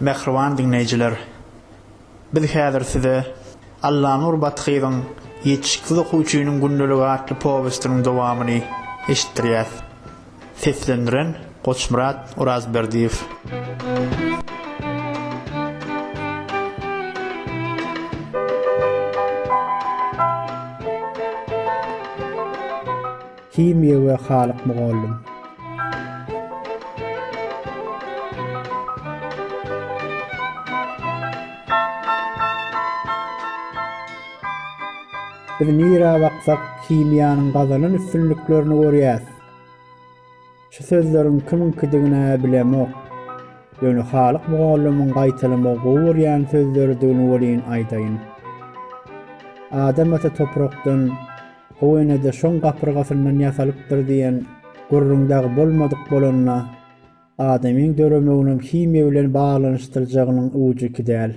Mehriban dinleyijiler, biz häzir size Allahyň urbatgynyň ýetişikli okuwçynyň gündelik atly powestiniň dowamyny eşitdirýäs. Seslendiren Goçmurat Urazberdiýew. Kimya we halyk mugallim. Biz nira baksak kimyanyň gazanan üstünliklerini görýäs. Şu sözleriň kiminkidigine bilemok. Ýöne halyk mugallymyň gaýtalama gowurýan sözleri döwni bolýan aýdaýyn. Adam ata toprakdan howenede şoň gapyrgasyndan ýasalypdyr diýen gurrundagy bolmadyk bolanyna adamyň döremeginiň kimya bilen baglanyşdyrjagynyň uwjy kidäl.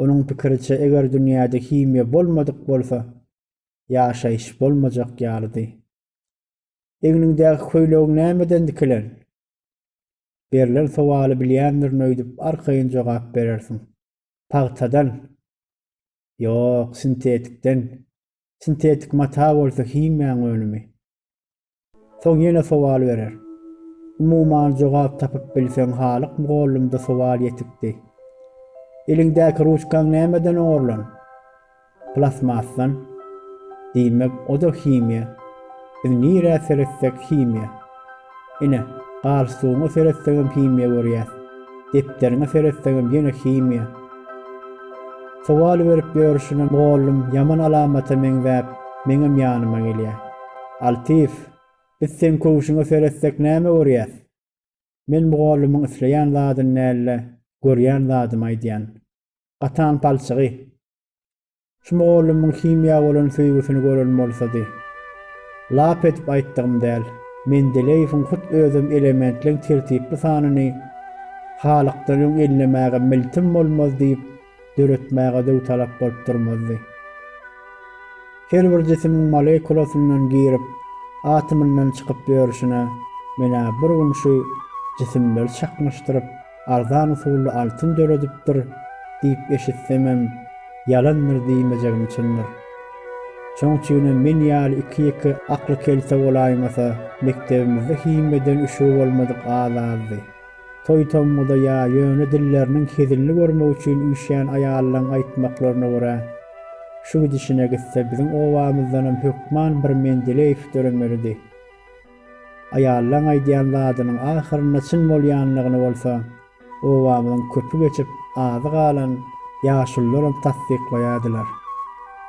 Onuň pikiriçe eger dünýäde kimya bolmadyk bolsa, ýaşaýyş bolmajak ýalydy. Eňiniňdäki köýleg nämeden dikilen? Berilen sowaly bilýändir öýdüp arkaýyn jogap berersiň. Pagtadan? Ýok, sintetikden. Sintetik mata bolsa kimyaň önümi. Soň ýene sowal berer. Umuman jogap tapyp bilseň halyk mugallymda sowal ýetikdi. Eliňdäki ruçkaň nämeden oňarlan? Plasmasdan. Diýmek o da kimya. Biz nire seretsek kimya. Ine, galsuňa seretsegem kimya görýäs. Depderine seretsegem ýene kimya. Sowal berip görüşine mugallym ýaman alamata meňzäp, meňem ýanyma gelýär. Altif, biz sen köwüşiňe seretsek näme görýäs? Men mugallymyň isleýän zadyny näle, görýän zadymy aýdýan. Atan palçygy. Şu mugallymyň kimya bolan söýgüsini gören bolsady. Lap etip aýtdym däl. Men dileýiň hut özüm elementleň tertipli sanyny halykdan ellemäge miltim bolmaz diýip döretmäge de talap bolup durmazdy. Her bir cisimiň molekulasyndan girip, atymyndan çykyp görüşine mena bir gün şu cisimler çakmışdyryp, arzan usully altyn döredipdir diýip eşitsemem, ýalandyr diýmejegim üçindir. Çoňçyny men ýaly iki akly kelse bolaýmasa, mektebimizde himeden üşü bolmadyk azazdy. Toýtomda ýa ýöne dilleriniň kezilini görmek üçin üşýän aýallaryň aýtmaklaryna görä, şu gidişine gitse biziň owamyzdan hökman bir Mendeleýew döremelidi. Aýallaryň aýdýan zadynyň ahyryna çyn bolýanlygyny bolsa, owamyň köpü geçip azy galan ýaşullarym tasdikleýärdiler.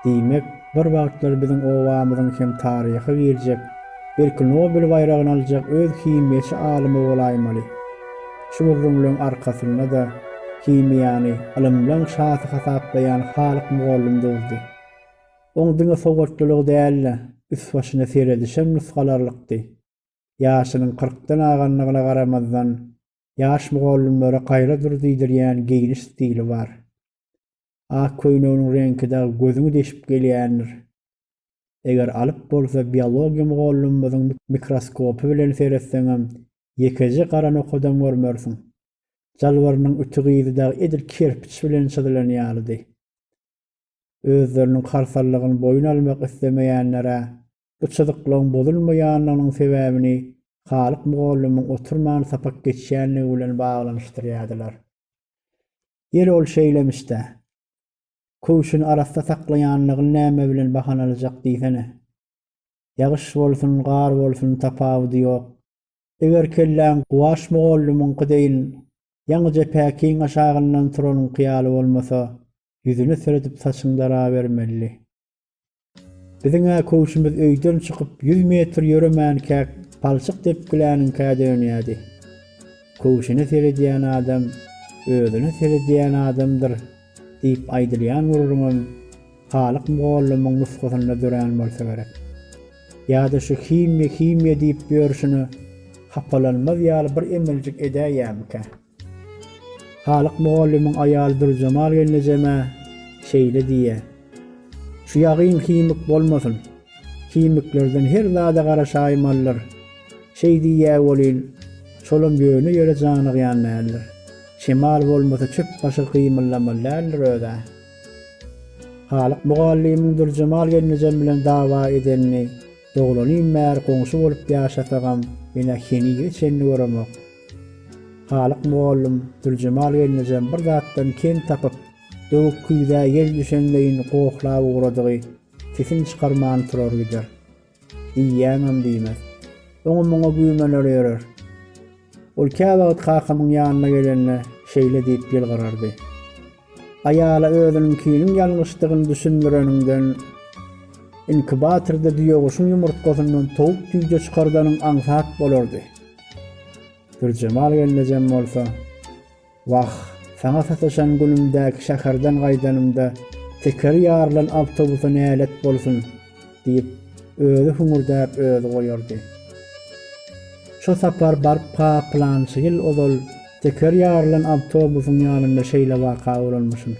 Diýmek, bir wagtlar biziň owamyzyň hem taryhy giljek, belki Nobel bayragyny aljak öz kimyaçy alymy bolaýmaly. Şu gurrunlyň arkasynda da kimyany alymlaň şahy hasaplayan halyk mugallym durdy. Oňdyňa sowgatlygy däl, üst başyna seredişen nusgalarlykdy. Ýaşynyň 40-dan aganlygyna garamazdan, ýaş mugallymlara gaýra durdyýdyrýan giyiniş stili bar. Ak köýneginiň reňkide gözüňi deşip gelýändir. Eger alyp bolsa biologiýa mugallymyň mikroskopy bilen seretseňem, ýekeje garan okudan görmersiň. Jalwarynyň ütügide edil kerpiç bilen çyzylan ýalydy. Özleriniň karsallygyny boyun almak istemeýänlere bu çyzyklaryň bozulmaýanlygynyň sebäbini halyk mugallymyň oturman sapak geçýänligi bilen baglanyşdyrýardylar. Ýer ol şeýlemişde. Köwüşini arasda saklaýanlygyny näme bilen bahanalajak diýsene. Ýagyş bolsun, gar bolsun tapawdy ýok. Eger kellän guwaş mugallymyň gydaýyn, ýaňyja päkiň aşagyndan turanyň kyýaly bolmasa, ýüzüne seredip saçyňlara bermeli. Biziň köwüşimiz öýden çykyp 100 metr ýöremän käk palçyk depkiläniň kädönýädi. Köwüşini seredýän adam özüni seredýän adamdyr diýip aýdylýan gurrunň halyk mugallymyň nusgasyna dören bolsa gerek. Ýa-da şu kimya diýip görüşini hapalanmaz ýaly bir emeljik edäýärmikä? Halyk mugallymyň aýaly Durjamal gelnejeme şeýle diýe. Şu ýagyn kimik bolmasyn. Kimiklerden her zada garaşaýmallar. Şey diýä bolýan, şolum ýöne ýöre janygy ýanmaýarlar. şemal bolmasa çöp başı kıymylamalarlar öde. Halyk mugallimiň durjamal gelnejem bilen dawa edenini doglanyň mär goňşy bolup ýaşasagam mene heni geçenini göremok. Halyk mugallim durjamal gelnejem bir zatdan ken tapyp döwük küýde ýel düşenleýin goklap uradygy sesin çykarman turar gider. Diýýäňem diýmez. Oňa muňa güýmeler ýerer. Ol käwagt kakymyň ýanyna gelenle şeýle diýip ýylgyrardy. Aýala özüninkiniň ýalňyşdygyny düşündireninden inkubatorda diýoguşyň ýumurtgasyndan towuk tüýje çykardanyň aňsat bolardy. Durjamal gelnejem bolsa, "Wah, sana sataşan günümdäki şäherden gaýdanymda teker ýarylan awtobusa nälet bolsun" diýip özü huňurdap özü goýardy. Şo sapar barp planşy ýyl ozal teker ýarylan awtobusyň ýanynda şeýle waka bolanmyşyn.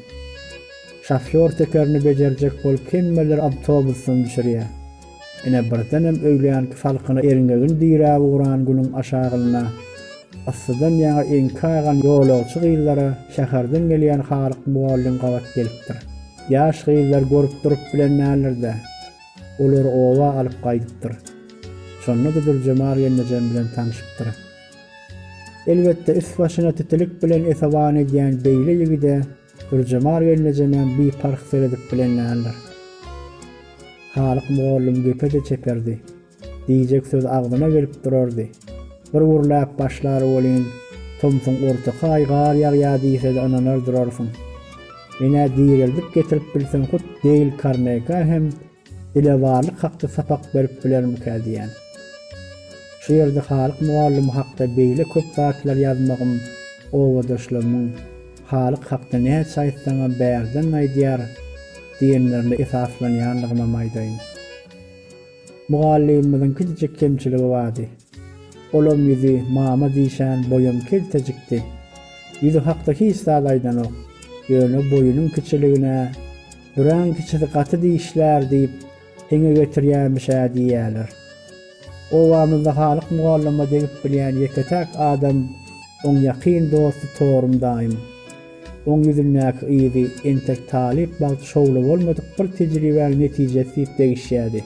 Şoför tekerini bejerjek bolup kimmeler awtobusyny düşürýär. Ene birdenem öýleýänki falkyna eriňegin diýräp uran günüň aşagyna asydan ýa enkagan ýolagçy gyýlara şäherden gelýän halyk mugallim gawat gelipdir. Ýaş gyýlar görüp durup bilenlerlerde olar owa alyp gaýdypdyr. Şonda da durjamal gelnejem bilen tanyşypdyr. Elbetde üst başyna titilik bilen esaban edýän beýle ýigide durjamal gelnejem bir park seredip bilenlerler. Halyk mugallim gepede çeperdi. Diýjek söz agdyna gelip durardy. Bir urlap başlary bolyn, tomsun orta gaýgar ýagýa diýse de ananar durarsyň. Mene diýeldip getirip bilsen hut deýil karneka hem dilewarlyk hakda sapak berip bilermika diýen. Şu ýerde halyk mugallim hakda beýle köp zatlar ýazmagym owadaşlarymyň halyk hakda näçe saýtsaňa bärden aýdýar diýenlerle esaslanýanlygyma maýdaýyn. Mugallimimiň kiçik kemçiligi bardy. Olam ýüzi mama diýşän boyum keltejikdi. Ýüzi hakda hiç saýdan ok. Ýöne boyunyň kiçiligine duran kiçidi gaty diýişler diýip heňe getirýänmişä diýýärler. O wagtda halyk mugallima degip bilýän ýeketäk adam oň ýakyn dosty torum daýym. Oň ýüzündäki ýyzy entek talip bagty şowly bolmadyk bir tejribeli netijesi diýip degişýärdi.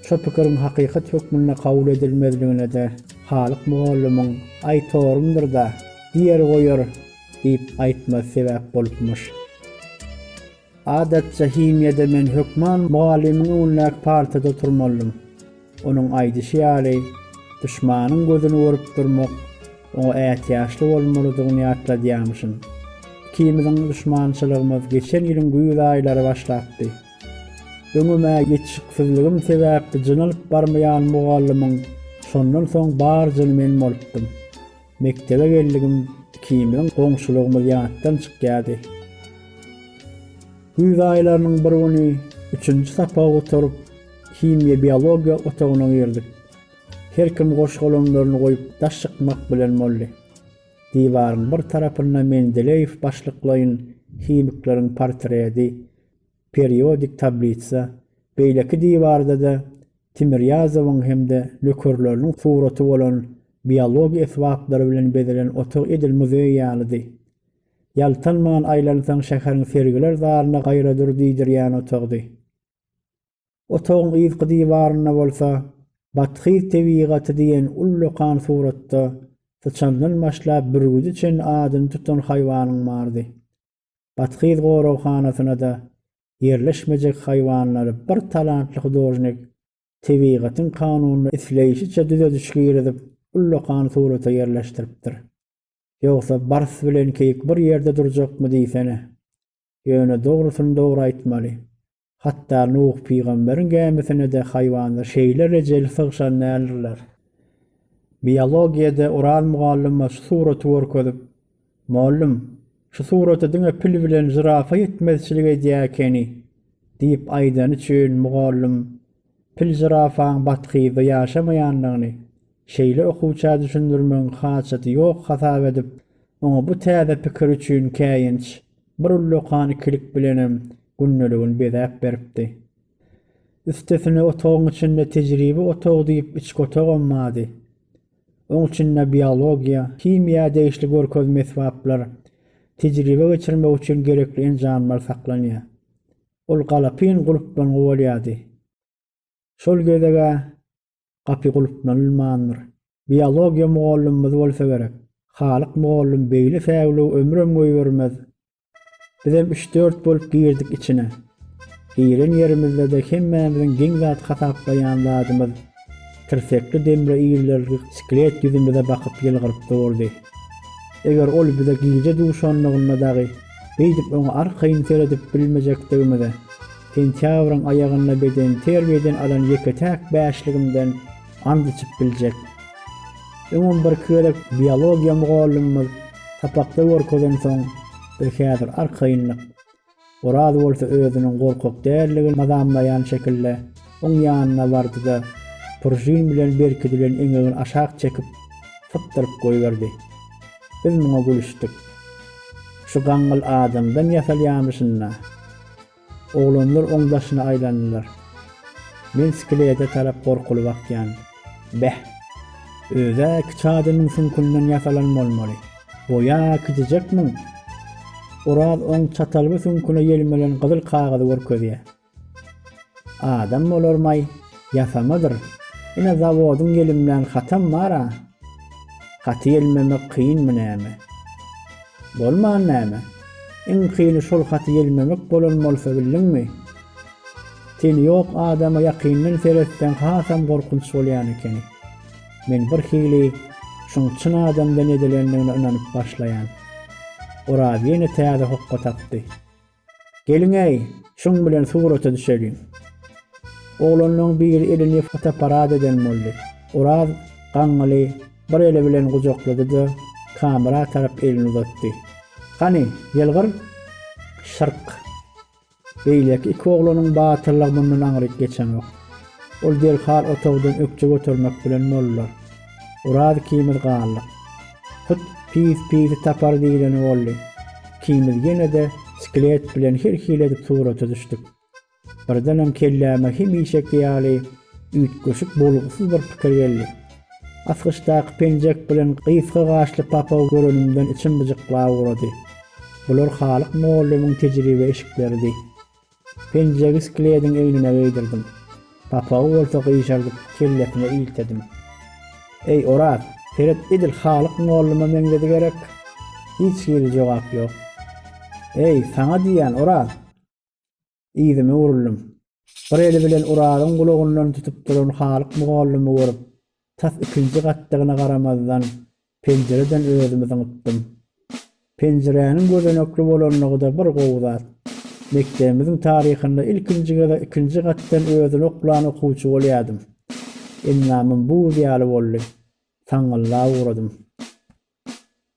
Şo pikiriň hakykat hökmüne kabul edilmezligine de halyk mugallimiň "Aý torumdyr da, diýer goýar" diýip aýtma sebäp bolupmuş. Adatça himýede men hökman mugallimiň öňündäk partada turmalym. Onuň aýdyşy ýaly düşmanyň gözüni görüp durmak, oňa ätýaşly bolmalydygyny ýatladýamyşyn. Ikimiziň düşmançylygymyz geçen ýylyň güýz aýlary başlapdy. Öňüme ýetişiksizligim sebäpli jynalyp barmaýan mugallimiň şondan soň barjyny men bolupdym. Mektebe geldigim ikimiziň goňşulygymyz ýatdan çykýardy. Güýz aýlarynyň bir güni 3-nji sapga oturup himya biologiya otagyna girdik. Her kim goşgolunlaryny goýup daş çykmak bilen molly. Diýwaryň bir tarapynda Mendeleýew başlyklaýyn himikleriň portreti, periodik tablitsa, beýleki diýwarda da Timir Ýazowyň hemde nökerleriniň suraty bolan biologiya esbaplary bilen bezelen otag edil muzey ýalydy. Ýaltanman aýlansaň şäheriň sergiler zalyna gaýradyr diýdirýän otagdy. Otagyň ýyzgy diýwaryna bolsa, bathy tebigaty diýen ullukan suratda sıçandan başlap bürgüdi çen adyny tutan haýwanyň bardy. Bathy gorawhanasyna da yerleşmejek haýwanlary bir talantly hudojnik tebigatyň kanunyny isleýişiçe düze düşgýredip ullukan surata yerleşdiripdir. Ýogsa bars bilen keyik bir ýerde durjakmy diýsene. Ýöne dogrusyny dogry aýtmaly. Hatta Nuh peýgamberiň gämesine de haýwanlar şeýle rejeli sygşanýarlar. Biologiyada Ural mugallima şu suraty görkezip, "Muallim, şu suraty diňe pil bilen zirafa ýetmezçilik edýäkeni" diýip aýdan üçin mugallim pil zirafaň batkyda ýaşamaýanlygyny şeýle okuwça düşündirmeň haçaty ýok hasap edip, oňa bu täze pikir üçin käýinç bir ullukan ikilik bilenem günneligini bezäp beripdi. Üstesine otagyň içinde tejribe otagy diýip içki otag olmady. Oň içinde biologiya, kimya değişli görkezme esbaplar, tejribe geçirmek üçin gerekli enjamlar saklanýar. Ol galapyn gulupdan gowalýady. Şol gezege gapy gulupdan ılmandyr. Biologiya mugallymymyz bolsa gerek. Halyk mugallym beýle sägli ömür ömgöý bermez. Bizem 3-4 bolup girdik içine. Giren yerimizde de hemmemizin giň zat hasaplayan zadymyz tirsekli demre iýillerli skelet yüzümize bakyp ýylgyryp durdy. Eger ol bize giýje duşanlygyna dagy beýdip oňa arkaýyn seredip bilmejekdigimize, tentýawryň aýagyna beden terbiyeden alan ýeketäk bäşligimden and içip biljek. Öňüm bir körek biologiya mugallymymyz tapakda görkezden soň bir häzir arkaýynlyk Oraz bolsa özüniň gorkak dälligini mazamlaýan şekilde oň ýanyna bardy da purjin bilen berkidilen eňegini aşak çekip fıtdyryp goýberdi. Biz muňa gülüşdik. Şu gaňyl adamdan ýasalýamyşyna. Oglanlar oňdaşyna aýlandylar. Men skelete tarap gorkuly bakýan. Beh. Öze kiçadymyň sünkundan ýasalanmaly. Boya gidejekmi? Oraz oň çatalby sünküne ýelmelen gyzyl kagazy görkezýär. Adam bolarmay, ýasamadyr. Ine zawodyň gelimlen hatam mara. Haty ýelmemek kynmy näme? Bolman näme? Iň kyny şol haty ýelmemek bolan bolsa bildiňmi? Sen ýok adama ýakyndan seretden hasam gorkunç bolýan ekeni. Men bir hili şoň çyn adamdan edilendigine inanyp başlaýan. Oraz ýene täze hokka tapdy. Gelin ey, şoň bilen surata düşelim. Oglanyň bir elini fotoaparat eden boldy. Oraz gaňly bir ele bilen gujaklady da kamera tarap elini uzatdy. Kani, ýelgyr şark. Beýleki iki oglanyň batyrlygy mundan aňryp geçenok. Ol derhal otogdan ökçe götürmek bilen bollar. Oraz kimir galyk. Hut pis tapar diýileni boldy. Kimir ýene de skelet bilen her hiledip surata düşdik. Birdenem kelläme hemişek ýaly üýtgeşik bolgusyz bir pikir geldi. Asgyçdaky penjek bilen gysga gaşly papaw görenimden içim bıjyklap urady. Bular halyk mugallymyň tejribe eşiklerdi. Penjegi skeletin öýnüne geydirdim. Papaw bolsa gyşardyp kellepine iýiltedim. Ey Oraz, seret edil halyk mugallyma meňzedi gerek. Hiç ýeri jogap ýok. Ey, sana diýen Oraz. Ýzymy uruldum. Bir eli bilen Orasyň gulagyndan tutup duran halyk mugallymy görüp, tas ikinji gatdygyna garamazdan penjereden özümi syňypdym. Penjeräniň gözenekli bolanlygy da bir gowzat. Mektebimiziň taryhynda ikinji gatdan özüni okulan okuwçy bolýardym. Ennamym bu ýaly boldy. Taňyllap uradym.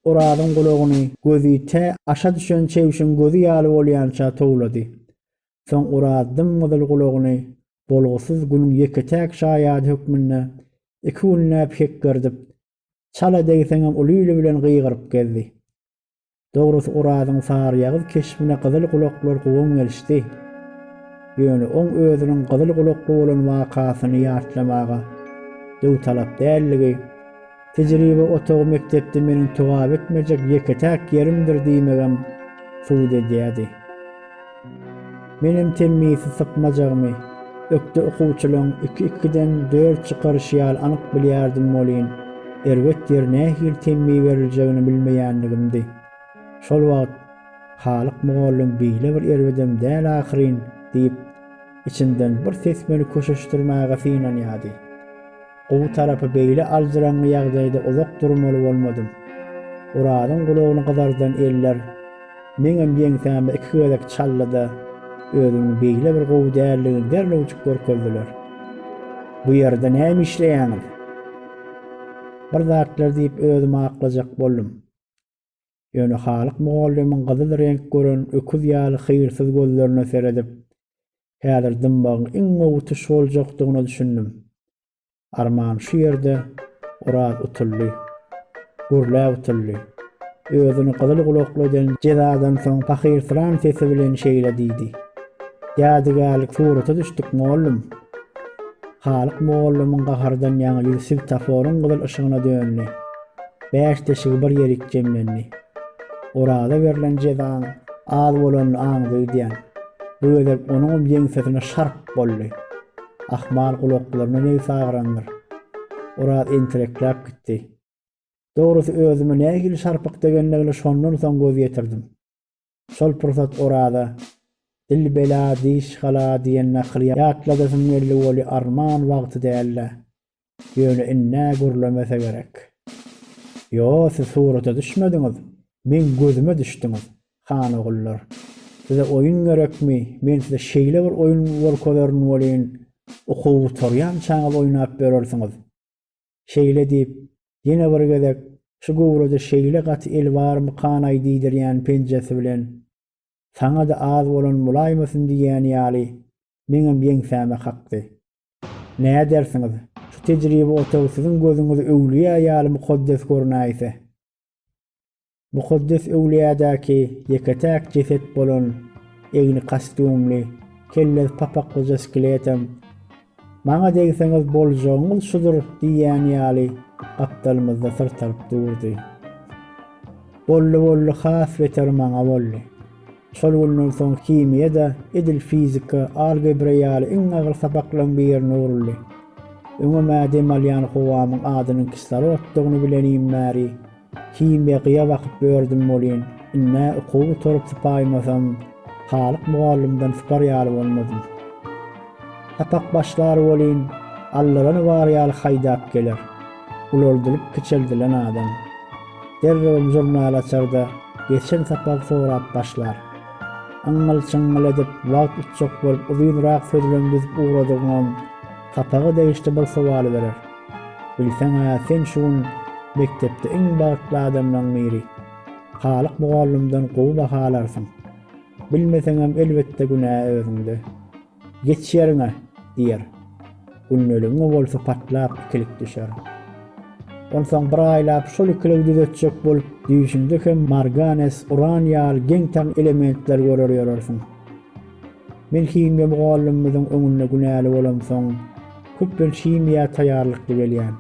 Orasyň gulagyny gözüte aşa düşen çewşin gözü ýaly bolýança towlady. Soň Orasyň gyzyl gulagyny bolgusyz günüň ýeketäk şaýady hökmünde iki unnäp hekgerdip, çala deýseňem ulyly bilen gyýgyryp geldi. Dogrusy Orasyň saryýagy keşfine gyzyl gulaklar gowy gelişdi. Ýöne oň özüniň gyzyl gulakly bolan wakasyny ýatlamaga dow talap dälligi, tejribe otagy mektepde meniň togap etmejek ýeketäk ýerimdir diýmegem suwd edýärdi. Menim temmisi sypmajagmy, ökde okuwçylaryň 2-2den 4 çykarşýal anyk bilýärdim bolýan. Erwet ýerine hil temmi beriljegini bilmeýänligimdi. Şol wagt halyk mugallym beýle bir erwedem däl ahyryn diýip içinden bir ses meni köşeşdirmäge synanýardy. O tarapy beýle aldyranly ýagdaýda uzak durmaly bolmadym. Orasyň gulagyny gyzardan eller meňem ýeňsäme iki gözek çallada özüniň beýle bir gowy dälligini derlew uçup görkezdiler. Bu ýerde näme işleýäňiz? Bir zatlar diýip özüme aklajak boldum. Ýöne halyk mugallymyň gyzyl renk gören öküz ýaly hyrsyz gözlerine seredip, häzir dymbagyň iň gowy şoljakdygyny düşündim. Arman şu ýerde Oraz utuldy. Gurlap utuldy. Özüni gyzyl gulakly eden jezadan soň pahyr Fransysy bilen şeýle diýdi. Ýadygarlyk surata düşdik muallym. Halyk moğollumun gahardan ýaňy ýüzi svetoforyň gyzyl ışygyna dönli. 5 deşigi bir ýerik jemlenli. Orada berilen jezaň az bolan aňdy diýen. Bu edep onuň ýeňsesine şarp boldy. Ahmal gulaklaryna ne sagrandyr. Orada entereklap gitdi. Dogrusy özüme nähili şarpyk degendigini şondan soň göz ýetirdim. Şol pursat orada dil bela diş hala diýen nakly ýatladysym geldi boli arman wagty dälle. Ýöne inne gurlamasa gerek. Yo, siz surata düşmediňiz. Men gözüme düşdiňiz. Han ogullar. Size oyun gerekmi? Men size şeýle bir oyun bolkolaryn bolýan. Okuw torýan çaňyl oýnap berersiňiz. Şeýle diýip ýene bir gezek şu gowrada şeýle gaty el barmy kanay diýdirýän penjesi bilen saňa da az bolan mulaýmasyn diýen ýaly meňem ýeňsäme hakdy. Näme dersiňiz? Şu tejribe otaw siziň gözüňizi öwliýa ýaly mukaddes görnäýse. Mukaddes öwliýadäki ýeketäk jeset bolan egni kostyumly, kelle papakly jeskletem maňa deýseňiz boljagyňyz şudur diýen ýaly gapdalymyzda sırtaryp durdy. Bolly has beter maňa bolly. Şol günden soň kimiyada, edil fizika, algebra ýaly iň agyr sabaklaryň birini uruldy. Öňe mäde malyan howamyň adynyň kisloroddygyny bilenýim märi. Kimiyaya wagt berdim bolýan. Inne okuw torup sypaýmasam, halyk mugallimden sypar ýaly bolmadym. Apak başlar bolýan, allary bar ýaly haýdap geler. Uloldyryp kiçeldilen adam. Derrewem jurnal açarda, geçen sapak sorap başlar. Aňyl çyňyl edip wagt uçak bolup uzunrak sözlen bizip uğradygam sapagy degişde bir sowal berer. Bilseň sen şuň mektepde iň bagtly adamlaryň biri. Halyk mugallimden gowy bahalarsyň. Bilmeseňem elbetde günä özüňde. Geç ýerine diýer. Günneliňe bolsa patlap kilik düşer. Onsoň bir aýlap şol ikiligi düzetjek bolup diýişinde hem marganes, uran ýaly geňtaň elementler görür ýörersiň. Men kimya mugallimimiziň öňünde günäli bolamsoň, köpden kimya taýýarlykly gelýän.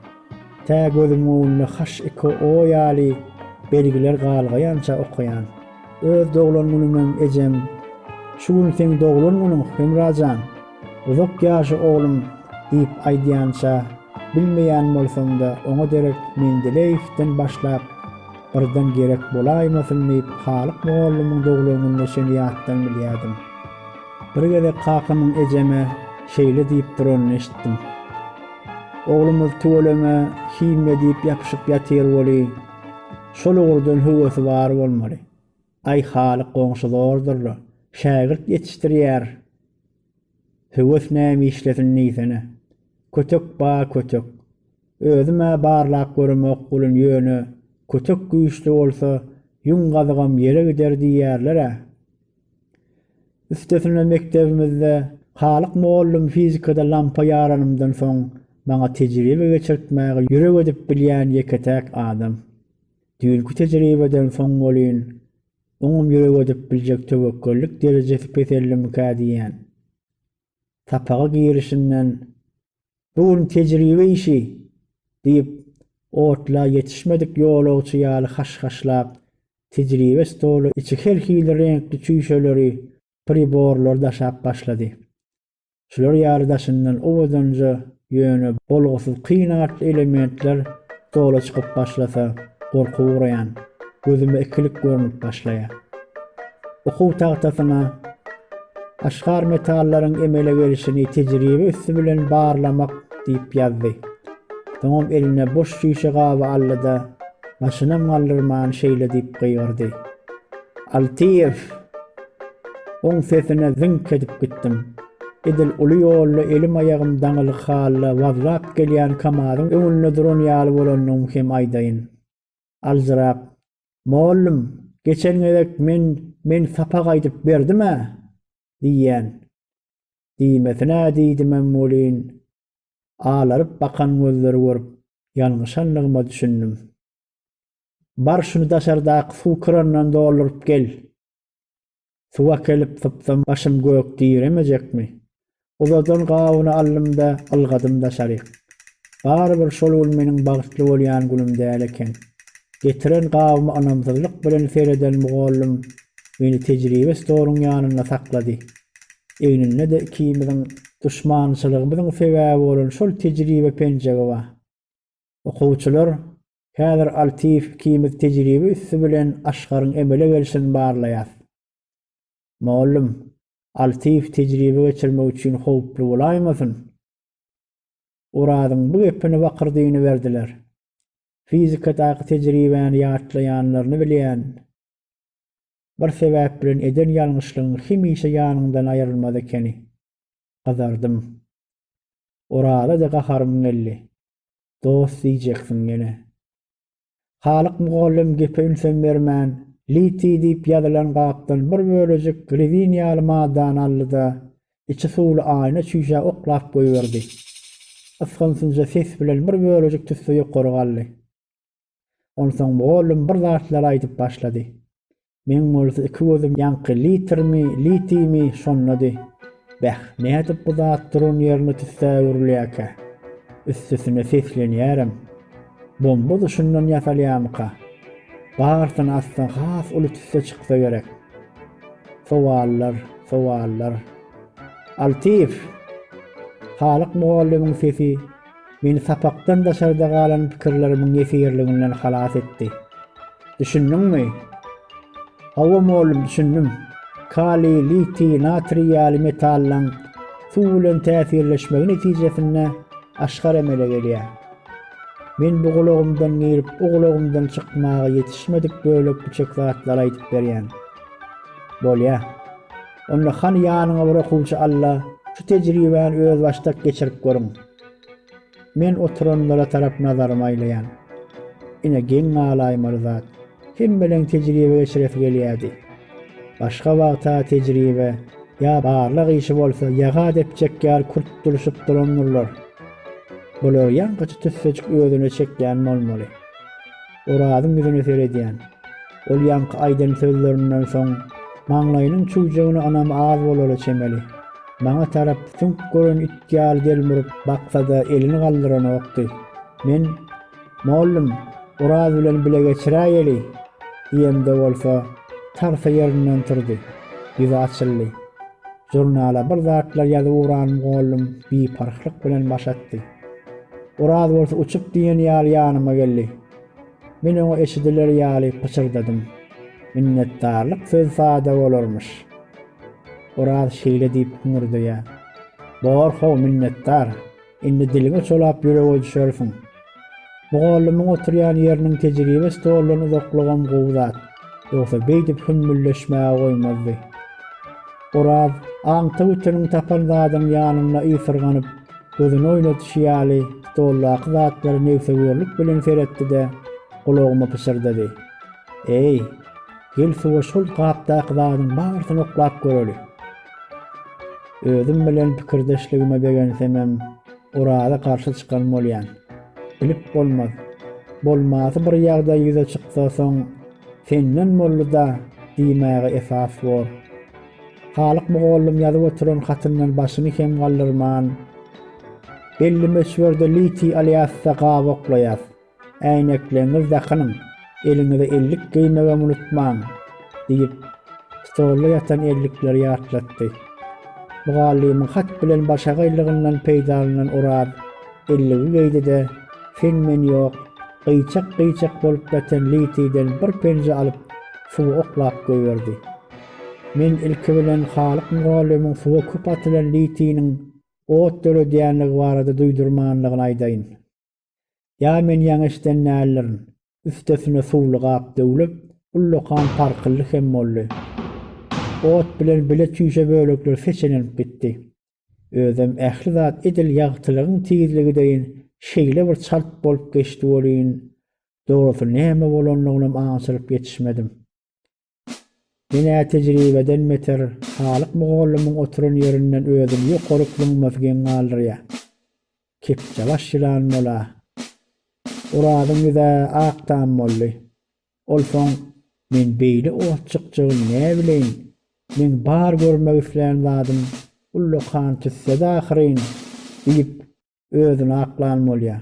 Ta gözüme önüne H2O ýaly belgiler galgaýança okuyan. Öz doglanmynyň ejem, şu gün sen doglanmynyň Hemrajan, uzak ýaşy oglum diýip aýdýança bilmeýän bolsam-da oňa derek Mendeleýewden başlap birden gerek bolaýmasyn diýip halyk mugallimyň doglanmagyny şeňi ýatdan bilýärdim. Bir gede kakymyň ejeme şeýle diýip duranyny eşitdim. Oglumyz tuwalama kimya diýip ýapyşyp ýatyr boly. Şol ogurdan höwesi bar bolmaly. Ay halyk goňşulordur. Şagirt ýetişdirýär. Höwes näme işlesin niýsene. Kötek ba kötek. Özüme barlak görmek bolun ýöne kötek güýçli bolsa ýuňgazygam ýere gider diýerler. Üstesine mektebimizde halyk mugallim fizikada lampa ýaranymdan soň maňa tejribe geçirtmäge ýürek edip bilýän ýeketäk adam. Düýünki tejribeden soň bolýan, oňum ýürek edip biljek tewekkellik derejesi pesellimkä diýen. Tapaga girişinden bugun tejribe işi diýip otla ýetişmedik ýolagçy ýaly haşhaşlap tejribe stolu içi her renkli çüýşeleri priborlar daşap başlady. Şular ýaly daşyndan owazanca ýöne bolgusyz kynatly elementler stola çykyp başlasa gorkuw uraýan, gözüme ikilik görünip başlaýar. Okuw tahtasyna aşgar metallaryň emele gelişini tejribe üstü bilen barlamak diýip ýazdy. Tamam eline boş şişe gawy allyda başynam galdyrman şeýle diýip gıýyrdy. Altiýew oň sesine zynk edip gitdim. Edil uly ýolly elim aýagym daňyly halla wazlap gelýän kamaryň öňünde duran ýaly bolanyň hem aýdayyn. Alzyrap, "Mollum, geçen gezek men sapak aýdyp berdime?" diýen. Diýmesine diýdim bolýan. Ağlaryp bakan gözleri görüp ýalňyşanlygyma düşündim. Bar şunu daşardaky suw kranyndan doldurup gel. Suwa kelip sypsam başym gök diýiremejekmi? Uzadan gawyny allymda, algadymda şaryk. Barbyr şol ul meniň bagtly bolýan günüm däl eken. Getiren gawymy anamsyzlyk bilen sereden mugallym meni tejribe storuň ýanyna saklady. Eýninde de ikimiziň duşmançylygymyzyň sebäbi bolan şol tejribe penjegi bar. Okuwçylar häzir altif ikimiz tejribe üssü bilen aşgaryň emele gelişini barlaýar. Muallym, altif tejribe geçirmek üçin howply bolaýmasyn? Uradyň bu gepini bakyrdygyny berdiler. Fizikadaky tejribäni ýatlaýanlaryny bilýän. Bir sebäp bilen eden ýalňyşlygyň hemişe ýanyndan aýrylmaz ekeni. Gazardym. Urada da gaharym geldi. Dost diýjeksin gene. Halyk mugallym gepe ünsem bermän, liti diýip ýazylan gapdan bir bölejik greviniýaly madan aldy. İçi suwly aýna çüýşe oklap goýberdi. Asgansynja ses bilen bir bölejik tüsse ýokary galdy. Onsoň mugallym bir zatlar aýdyp başlady. Men bolsa iki gözüm ýanky litimi şonlady. Bäh, nädip bu zat durun ýerine tüsse urilýärkä? Üstüsine seslenýärem. Bomba duşundan ýasalýamyka? Barsan aslan has uly tüsse çyksa gerek. Sowallar. Altif. Halyk mugallymyň sesi meni sapakdan daşarda galan pikirlerimiň ýesirliginden halas etdi. Düşündiňmi? Hawa muallym düşündim. Kali, liti, natriýaly metallaň suw bilen täsirleşmegi netijesinde aşgar emele gelýär. Men bu gulagymdan girip, o gulagymdan çykmaga ýetişmedik bölek küçük zatlar aýdyp berýän. Bolýa. Onda han ýanyňa bir okuwçy Allah şu tejribäni öz başdak geçirip görüň. Men oturanlara tarap nazarym aýlaýan. Ine geň alaýmaly zat. Kim bilen tejribe geçirip gelýärdi. Başga wagta tejribe ýa barlyk işi bolsa ýaga dep çekýär kurtuluşyp duranlar. Bular ýangyçy tüssejik özüne çekýän bolmaly. Uradyň ýüzüne seredýän. Ol ýanky aýdan sözlerinden soň maňlaýynyň çuwjagyny anam az bolary çemeli. Maňa tarap tüňk gören itýal gelmürip baksa-da elini galdyran okdy. Men muallym Urad bilen bile geçiräýeli diýende bolsa tarfa ýerinden turdy. Ýüzi açyldy. Jurnala bir zatlar ýazyp uran muallym biparhlyk bilen başatdy. Urad bolsa uçup diýen ýaly ýanyma geldi. Men oňa eşidiler ýaly pyçyrdadym. Minnetdarlyk söz sada bolarmyş. Urad şeýle diýip hüňürdi ýa. Borho minnetdar. Indi dilime çolap ýüregi düşersiň. Mugallymyň oturýan ýeriniň tejribe stolaryny uzaklygan gowzat. Ýoksa beýdip hümmülleşmäge goýmazdy. Urad aňta ütüniň tapan zadyň ýanyna ýysyrganyp, gözüni oýnatyşýaly stolak zatlary newsegörlik bilen seretdi-de gulagyma pyşyrdady. Ey, gel suwa şol gapdaky zadyň barsyny oklap göreli. Özüm bilen pikirdeşligime begensemem, Urada karşı çykan bolýan. Bilip bolmaz. Bolmasy bir ýagda ýüze çyksa soň senden bolda diýmäge esas bor. Halyk mugallym ýazyp oturan hatyndan başyny hem galdyrman. Belli meşwerde liti aliýassa gap oklaýar. Äýnekleňiz dakanyň, eliňizde ellik geýmege unutmaň diýip stolda ýatan ellikleri ýatlatdy. Mugallym hat bilen başagaýlygyndan peýdalanan Urad elligi geýdi-de sen men ýok, gıýçak bolup geten litiden bir penje alyp suwa oklap goýberdi. Men ilki bilen halyk mugallymyň suwa köp atylan litiniň ot döredýänligi barada duýdurmanlygyny aýdaýyn. Ýa men ýaňyşdan nälerin üstesine suwly gap döwlep, ullokan parkylly hem boldy. Ot bilen bile çüýşe bölekler seçenilip gitdi. Özüm ähli zat edil ýagtylygyň tizligi deýin şeýle bir çalt bolup geçdi bolýyn. Dogrusy näme bolanlygyny aňşyryp ýetişmedim. Mene tejribeden meter halyk mugallymyň oturan ýerinden özüm ýokaryklygym galdyrýar. Kepçe başylan bola. Uradyň ýüze aktan boldy. Olsoň men beýle otçykçygy näme bileýin? Men bar görmek isleýän zadym ullu kan tüsse dahirin diýip özüni aklanmalya.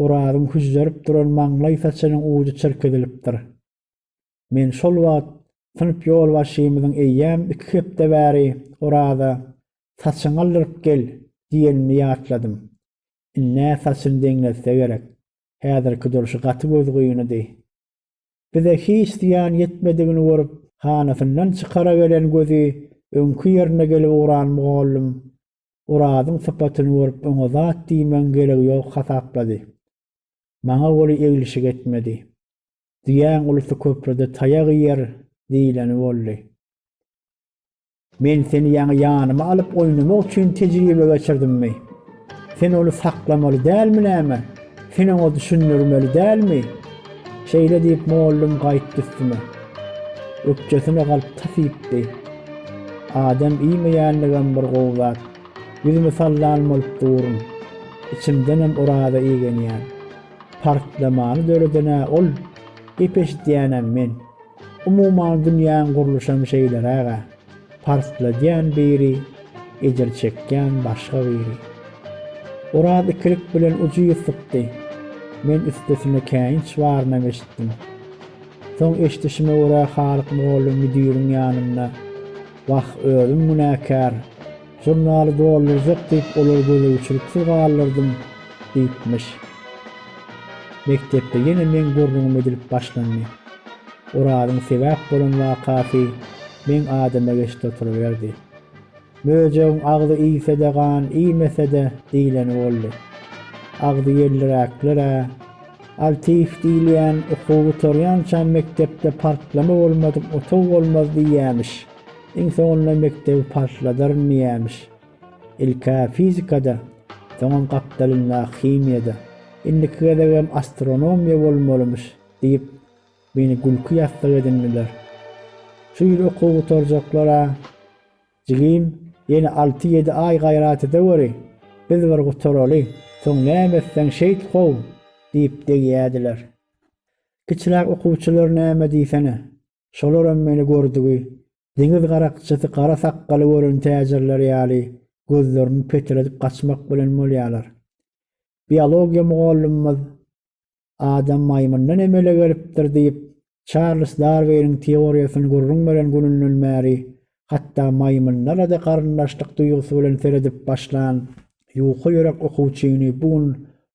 Oradyň hüzderip duran maňlay saçynyň uju çyrkydylipdir. Men şol wagt sınıp ýolbaşymyzyň eýýäm 2 hepde bäri orada saçyň aldyryp gel diýenini ýatladym. Inne saçyny deňletse gerek. Häzirki durşy gaty gözgüýüňdi. Bize hiç diýen ýetmedigini görüp hanasyndan çykara gelen gözi öňkü ýerine gelip uran mugallim Oradyň sypatyny görüp oňa zat diýmen geregi ýok hasaplady. Maňa goly eglişik etmedi. Diýen ulusy köprüde taýak ýer diýileni boldy. Men seni ýanyma alyp oýnamak üçin tejribe geçirdimmi? Sen onu saklamaly dälmi näme? Sen onu düşündirmeli dälmi? Şeýle diýip mugallim gaýtdy üstüme. Öpjesine galyp tasypdy. Adam iýmeýänligem bir gowzat. Yüzüme sallanmalyp durum. İçimdenem orada iýgenýän. Partlamany döledene ol. Epeş diýenem men. Umuman dünýäň gurulşam şeýlere partlayan biri, ejir çekýän başga biri. Orada ikilik bilen uju ýysypdy. Men üstesine käýin çwarnam eşitdim. Soň eşitişime ora halyk mugallim müdiriň ýanynda wah özüm münäkär. Jurnaly doldurjak diýip olar gözüçülükse galdyrdım diýipmiş. Mektepde ýene men gurrunum edilip başlandy. Oradyň sebäp bolan wakasy men adama geçip oturuverdi. Möjeň agdy iýse de gan, iýmese de diýileni boldy. Agdy ýerleräklere, altif diýilýän okuwy torýança mektepde partlama bolmadyk, otaw bolmaz diýýämiş. İnsonla mektebi partladyrmýämiş. Ilka fizikada, soňam gapdalyna himiyada, indiki de astronomiýa bolmalymyş diýip meni gülki ýastyk edindiler. Şu ýyl okuwy torjaklara jigim ýene 6-7 ay gaýrat edeweri. Biz bir gutaraly, soň nämeseň şeýt gow diýip degýärdiler. Kiçiler okuwçylar näme diýsene, şolaram meni gördügi. Deňiz garakçysy kara sakkaly görün täjirler ýaly gözlerini peteredip gaçmak bilen bolýarlar. Biologiýa mugallymymyz adam maýmundan emele gelipdir diýip Charles Darwin'in teoriýasyny gurrun bilen gününden bäri hatda maýmunlara da garyndaşlyk duýgusy bilen seredip başlan ýuky ýörek okuwçyny bugün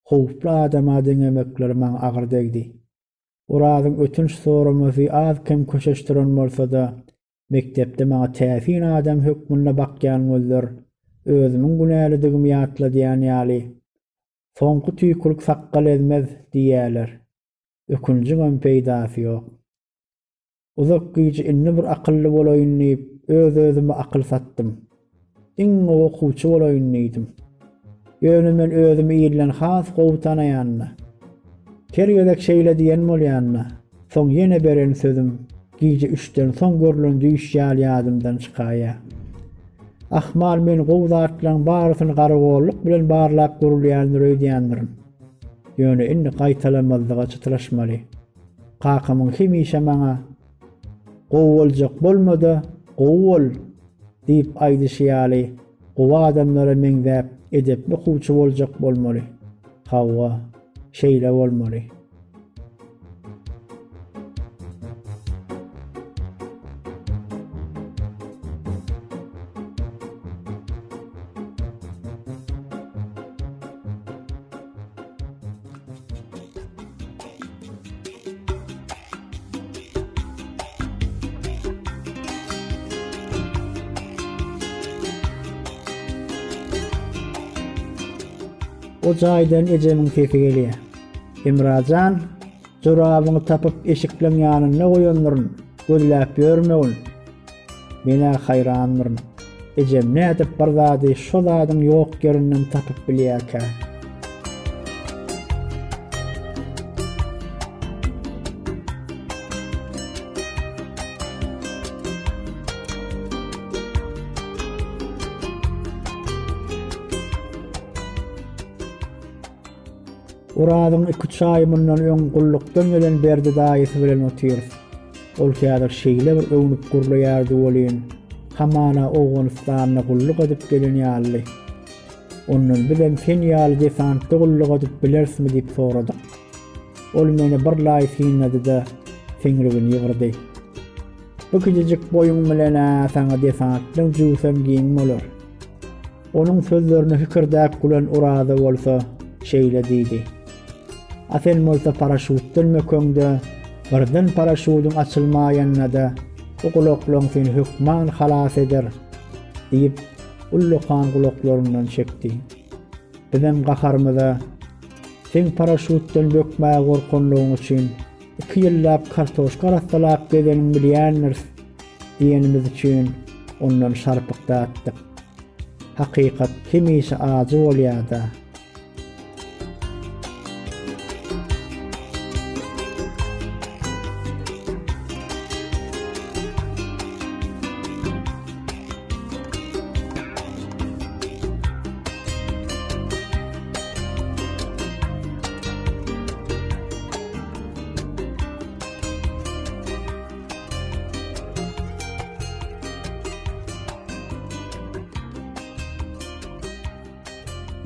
howply adama deňemekleri maňa agyr degdi. Oradyň ötünç soramasy az kim köşeşdiren bolsa da mektepde maňa täsin adam hökmüne bakýan gözler özümiň günälidigimi ýatladýan ýaly soňky tüýkürük sakkal edmez diýýärler. Ökünji gün peýdasy ýok. Uzak gyjy inni bir akylly bolaýyn diýip öz-özüme akyl satdym. Iň okuwçy bolaýyn diýdim. Ýöne men özümi ýylan has gowy tanaýanna. Kergelek şeýle diýen bolýanna. Soň ýene beren sözüm gyjy 3den soň görülen düýş ýaly ýadymdan çykaýa. Ahmal men gowzatlaryň barysyny garagollyk bilen barlap görülýän diýendirim. Ýöne inni gaýtalamazlyga çytylaşmaly. Kakamyň hemişe maňa gowy boljak bolmady, gowy bol diýip aýdyşýaly. Gowy adamlara meňzäp edepli okuwçy boljak bolmaly. Hawa şeýle bolmaly. O jaýdan ejemiň sesi gelýär. Emrajan, jorabyňy tapyp eşikleň ýanyna goýandyryn, gözläp ýörmegin. Mena haýrandyryn. Ejem nädip bir zady şol zadyň ýok ýerinden tapyp bilýärkä. Oradyň 2 çaýmyndan öň gullukdan gelen berdi daýysy bilen otyr. Ol kädir şeýle bir öwnüp gurulaýardy bolýan. hamana Awganistan'a gulluk edip gelen ýaly. Ondan bilen sen ýaly desantda gulluk edip bilersmi diýip soradyk. Ol meni bir laýsyňydy da seňregini ýygyrdy. Bu küçücük boyun bilen saňa desantlyň jusam giň bolar. Onuň sözlerini hikirdäp gülen urada bolsa şeýle diýdi. Asen bolsa paraşutdan mököňde birden paraşutyň açylmaýanyna da ukuloklyň seni hükman halas eder diýip ullukan guloklaryndan çekdi. Bizim gaharmyza sen paraşutdan bökmäge gorkanlygyň üçin 2 ýyllap kartoşka rastalap gezeniň bilýänler diýenimiz üçin ondan şarpyk dağıtdyk. Hakykat kimişe azy bolýarda.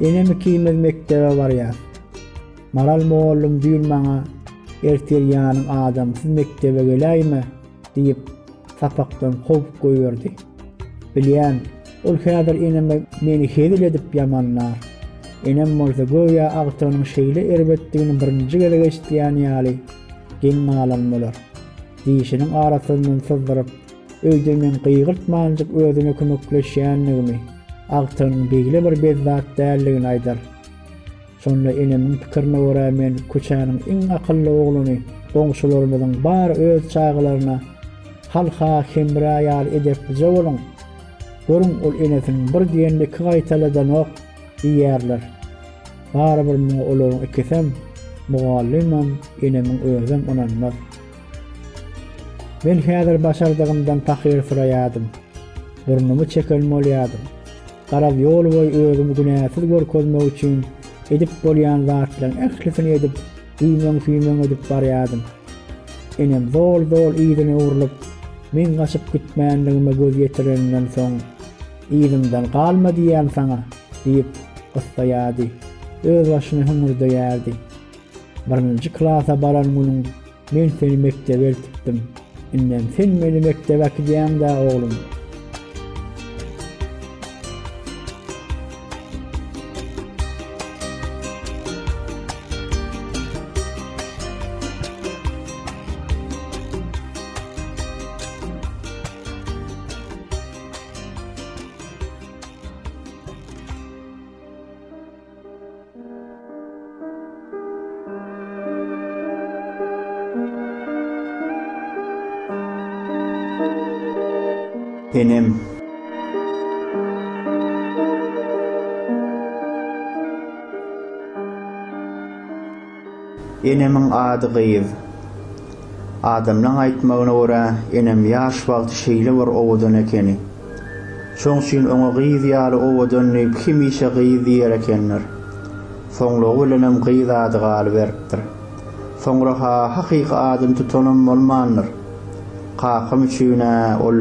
Enem ikimiz mektebe barýar. Maral mollum diýil maňa ertelýanyň adamsyz mektebe geläými diýip sapakdan howp goýberdi. Bilýän, ol häzir eneme meni hedil edip ýamanlar. Enem bolsa goýa agtanyň şeýle erbetdigini birinji gele geçdiýän ýaly gen malan bolar. Diýişiniň arasyndan syzdyryp, öýde men gygyrtmanjyk özüne kömekleşýänligimi, agtanyň beýle bir bezzat dälligini aýdar. Şonda enemiň pikirine görä men köçäniň iň akylly ogluny, goňşularymyzyň bar öz çağlaryna halka hemra ýar edip jowlun. Görüň ol enesiniň bir diýenli gaýtaladan ok diýerler. Bara bir olaryň ikisem mugallimam enemiň özüm onanmaz. Men häzir başardygymdan tahyr süraýadym. Burnumy çeken bolýadym. Garab ýol boý özümi günäsiz görkezmek üçin edip bolýan zatlaryň ählisini edip üýmeň edip barýadym. Enem zol ýygyny urulyp men gaçyp gitmänligime göz ýetirenden soň ýygymdan galma diýen saňa diýip gysdaýady. Öz başyny hüngürdeýärdi. Birinji klasa baran günüm men seni mektebe eltipdim. Innem sen meni mektebe gidýäň-de oglum. Enem enemiň ady Gyýyz. Adamlaryň aýtmagyna görä enem ýaş wagty şeýle bir owadan ekeni. Şoň üçin oňa Gyýyz ýaly owadan kimişe Gyýyz diýer ekenler. Soňra bilenem Gyýyz ady galy beripdir. Soňra hakyky adam tutanam bolmandyr. Kakam üçine ol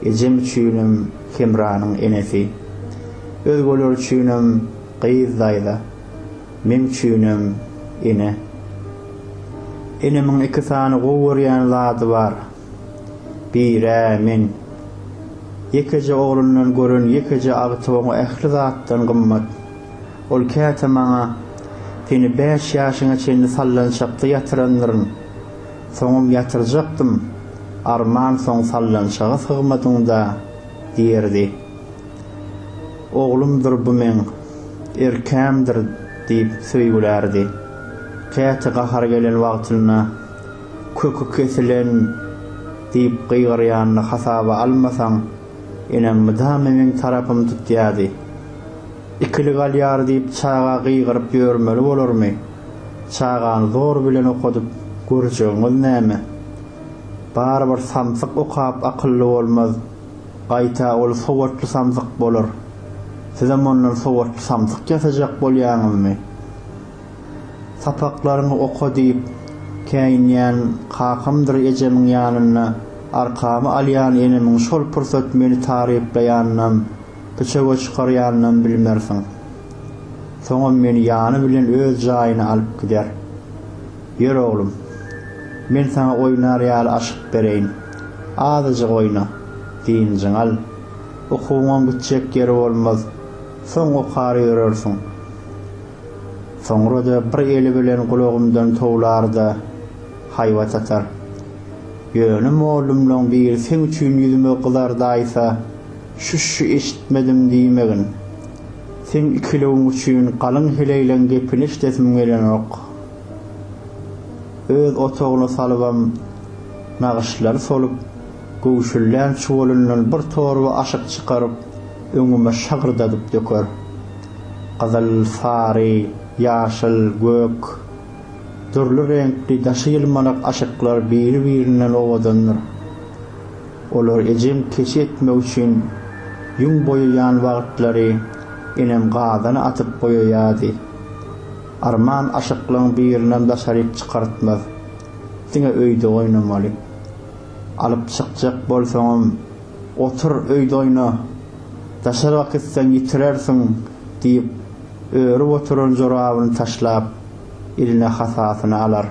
Ecem üçinem Kemranyň enesi. Özgeler üçinem Gyýyz daýda. Men üçinem ene. Enemiň iki sany gowurýan zady bar. Bire men. Ýekeje oglundan gören ýekeje agtywaňy ähli zatdan gymmat. Ol käte maňa seni 5 ýaşyňa çenli sallanşapda ýatyrandyryň. Soňum ýatyrjaktym. Arman soň sallanşaga sygmadyňda diýerdi. Oglumdyr bu men, erkämdir diýip söýgülerdi. Käte gahar gelen wagtyna kökü kesilen diýip gygyrýanyny hasaba almasaň, enem müdam meň tarapym tutýardy. Ikili galýar diýip çaga gygyryp ýörmeli bolarmy? Çagany zor bilen okudyp görjegiňiz näme? Barbar samsyk okap akylly bolmaz. Gaýta ol sowatly samsyk bolar. Sizem ondan sowatly samsyk ýasajak bolýaňyzmy? Sapaklaryny oka diýip käýnýän kakymdyr ejemiň ýanyna arkamy alýan enemiň şol pursat meni tarypleýannam, bıçaga çykarýannam bilmersiň. Soňam meni ýany bilen öz jaýyna alyp gider. Ýer oglum, men sana oýnar ýaly aşyk bereýin. Azyjyk oýna, diýinjiň al. Okuwam bitjek ýeri bolmaz. Soň okary ýörersiň. Soňra da bir eli bilen gulagymdan towlarda haýwat atar. Ýönüm oglumlaň bir sen üçin ýüzüme gyzar daýsa, şu eşitmedim diýmegin. Sen ikilewin üçin galyň heleýlen gepini işdesim gelenok. Öz otagyna salybam nagyşlar solup, gowşullan çuwalyndan bir torba aşyk çykaryp, öňüme şagyrdadyp döker. Gyzyl, sary, ýaşyl, gök, türlü renkli daşylymanak aşyklar biri-birinden owadandyr. Olar ejem keşetmek üçin ýüň boýaýan wagtlary enem gazany atyp goýýardy. Arman aşyklaryň birinden daşaryp çykartmaz. Diňe öýde oýnamaly. Alyp çykjak bolsaňam, otur öýde oýna. Daşar wakitsen ýitirersiň diýip öýrü oturan jorabyny taşlap eline hasasyny alar.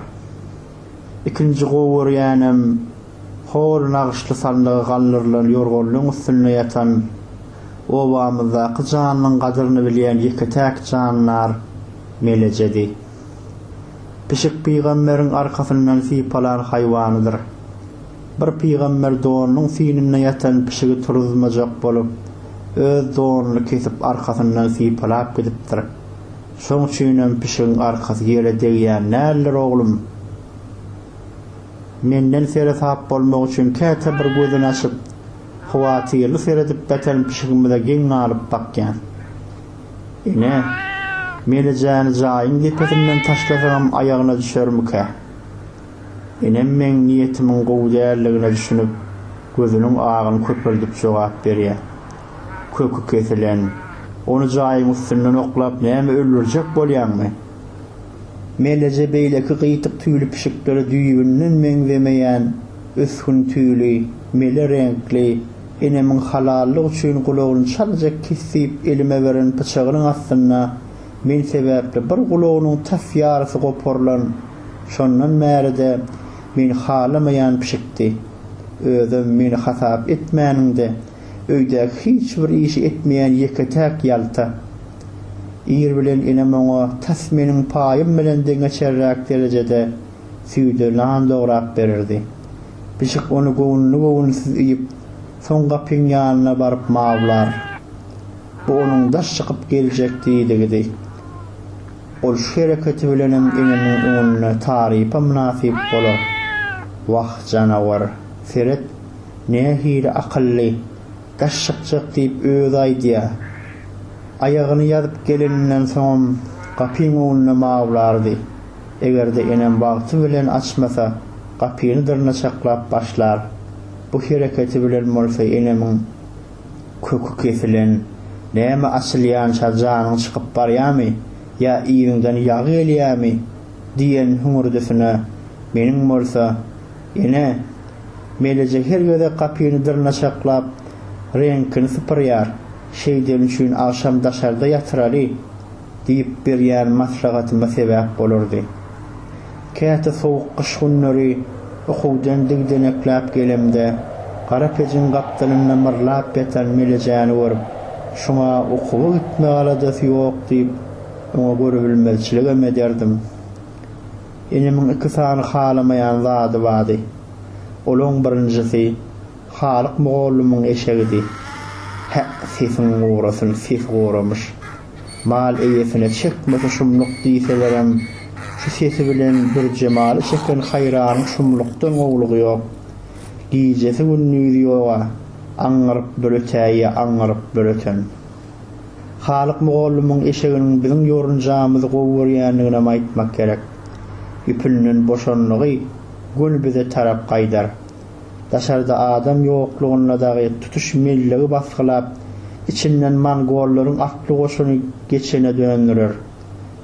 İkinji gowur ýanem hol nagyşly sanlygy gallyrlan ýorgonlyň üstüne ýatan obamyzdaky janyň gadyryny bilýän ýeketäk janlar melejedi. Pişik peýgamberiň arkasyndan sypalan haýwanydyr. Bir peýgamber doğanyň sinine ýatan pişigi turuzmajak bolup, öz doğanyny kesip arkasyndan sypalap gidipdir. Şoň üçin pişigiň arkasy ýere degýän näler oglum. Menden sere sap bolmak üçin käte bir gözüni açyp, howatyrly seredip beten pişigimde geň alyp bakýan. Ene, meni jany jaýyň gepetinden taşlasam aýagyna düşermike? Enem men niýetimiň gowdärligine düşünüp, gözüniň agyny köpürdip jogap berýär. Kökü kesilen, onu jaýyň üstünden oklap näme öldürjek bolýarmy? Melece beýleki gyýtyk tüýli pişikleri düýünden meňzemeýän, ösgün tüýli, mele renkli, enemiň halallyk üçin gulagyny çaljak kesip elime beren bıçagynyň astyna men sebäpli bir gulagynyň tas ýarysy goparlan. Şondan märide men halamaýan pişikdi. Özüm meni hasap etmäninde, öýde hiç bir işi etmeýän ýeketäk ýalta. İr bilen enem oňa tas meniň paýym bilen deňeçerräk derejede süýdülen dograp berdi. Pişik onu gowunsyz iýip, soň gapyň ýanyna baryp mawlar. Bu onuň daş çykyp geljekdi dedi. Ol şu hereketi bilen enemiň öňüne tarypa münasip bolar. Wah janawar, Feret, ne hile akylly, daş çykjak diýip öz aýdýa. Ayagyny ýazyp geleninden soň gapyň öňüne mawlardy. Egerde enem wagty bilen açmasa, gapyny dyrna çaklap başlar. Bu hereketi bilen bolsa enemiň kökü kesilen, näme açylýan şajanyň çykyp barýarmy, ýa iýiňden ýagy gelýärmi diýen hüngürdesine meniň bolsa, ene melece her ýerde gapyny dyrna çaklap, renkini sypyrýar. Şeyden üçin akşam daşarda ýatyraly diýip berýän maslahatyma sebäp bolardy. Käte sowuk gyş günleri okuwdan digdeneklap gelemde, gara pejin gapdalyna myrlap ýatan melejäni görüp, şoňa okuwa gitme aladasy ýok diýip oňa görü bilmezçilik ederdim. Enemiň iki sany halamaýan zady bady. Olaň birinjisi halyk mugallimyň eşegidi. Sesin uğrasın, ses uğramış. Mal eýesine çekmese şumluk diýselerem, şu sesi bilen bir jemaly çeken haýranyň şumlukdan oglugy ýok. Giýjesi günnüýdi ýoga, aňaryp böletäýe, aňaryp böleten. Halyk mugallimyň eşeginiň biziň ýorunjamyzy gowurýanlygyna aýtmak gerek. Üpülünün boşanlygy gül bize tarap gaýdar. Daşarda adam ýoklugyna dagy tutuş melligi basgylap, içinden mangollaryň akly goşuny geçene döndürer.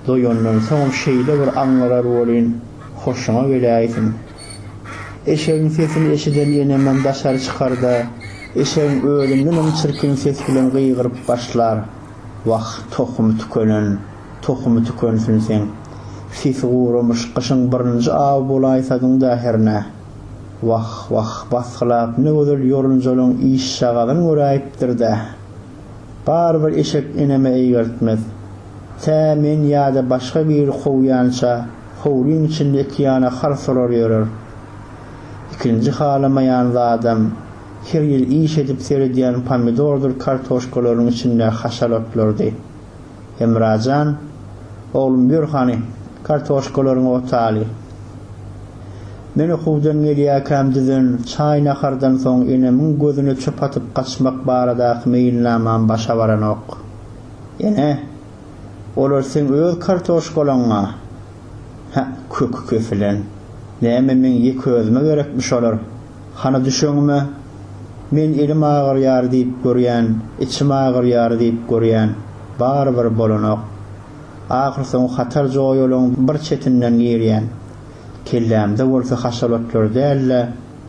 Doýandan soň şeýle bir aňarar bolyn, hoşuma gelýärsin. Eşeğin sesini eşiden enemem daşar çıkarda. Eşeğin ölümden onu çırkın ses bilen gıygırıp başlar. Vah tohumu tükönsün sen. Sesi uğramış kışın birinci av bolaysadın dahirine. Vah basqılap ne gözül yorunjolun iş şagadan göräýipdir de. Bar bir eşek eneme eýgertmez. Men ýa-da başga bir howyança, howlyň içinde iki ýana harsolar ýörer. İkinji halamayan adam her ýyl iş edip serediýän pomidordur, kartoşkalaryň içinde haşalotlardy. Emrajan, oğlum bir hani kartoşkalaryň otaly. Meni howdan gelýäkäm dizen çaýna hardan soň enemin gözüne çöp atyp kaçmak baradaky meýilnaman başa baranok. Ene olar sen öz kartoşkalaňa kök köfilen. Näme men ýek özüme gerekmiş olar. Hana düşeňmi? Men elim ağır ýar diýip görýän, içim ağır ýar diýip görýän bar bolanok. Ahir soň hatar joýulyň bir çetinden girýän. Kellämde bolsa haşalotlar dälle,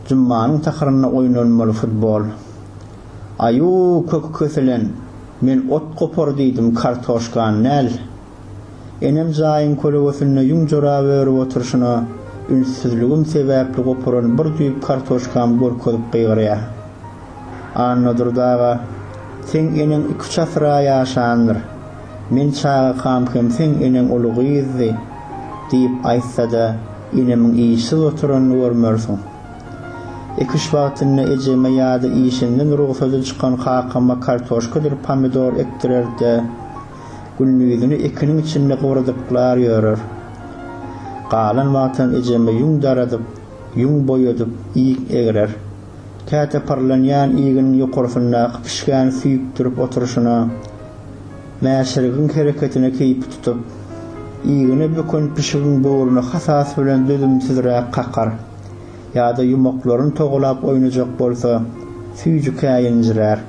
jummanyň tahyryna oýnanmaly futbol. Aýu kök köfilen. Men ot kopar diýdim kartoşkan näl. Enem jaýyn kolewasynda ýuňjara berip oturşyna ünsüzligim sebäpli goparan bir düýüp kartoşkam görkezip gygyrýar. Annadyr daga sen eneň 2 asra ýaşandyr. Men çağa kamkem sen eneň ulugyzy diýip aýtsa-da enemiň iýsiz oturanyny görmersiň. Iki şubatyny ejeme ýa-da işinden ruhsatda çykan hakama kartoşkadyr, pomidor ektirerde günlüğünü ekiniň içinde gowradyplar ýörer. Galan wagtdan ejeme ýuň daradyp, ýuň boýadyp iýik egerer. Käte parlanýan iýigin ýokarsyna pişgän süýüpdirip oturşyna, mäşrigiň hereketine keýip tutup, iýigine bökün pişigin böwrüne hasas bilen dözümsizrä kakar. Ýa-da ýumaklaryny togulap oýnajak bolsa, süýjük käýinjirer.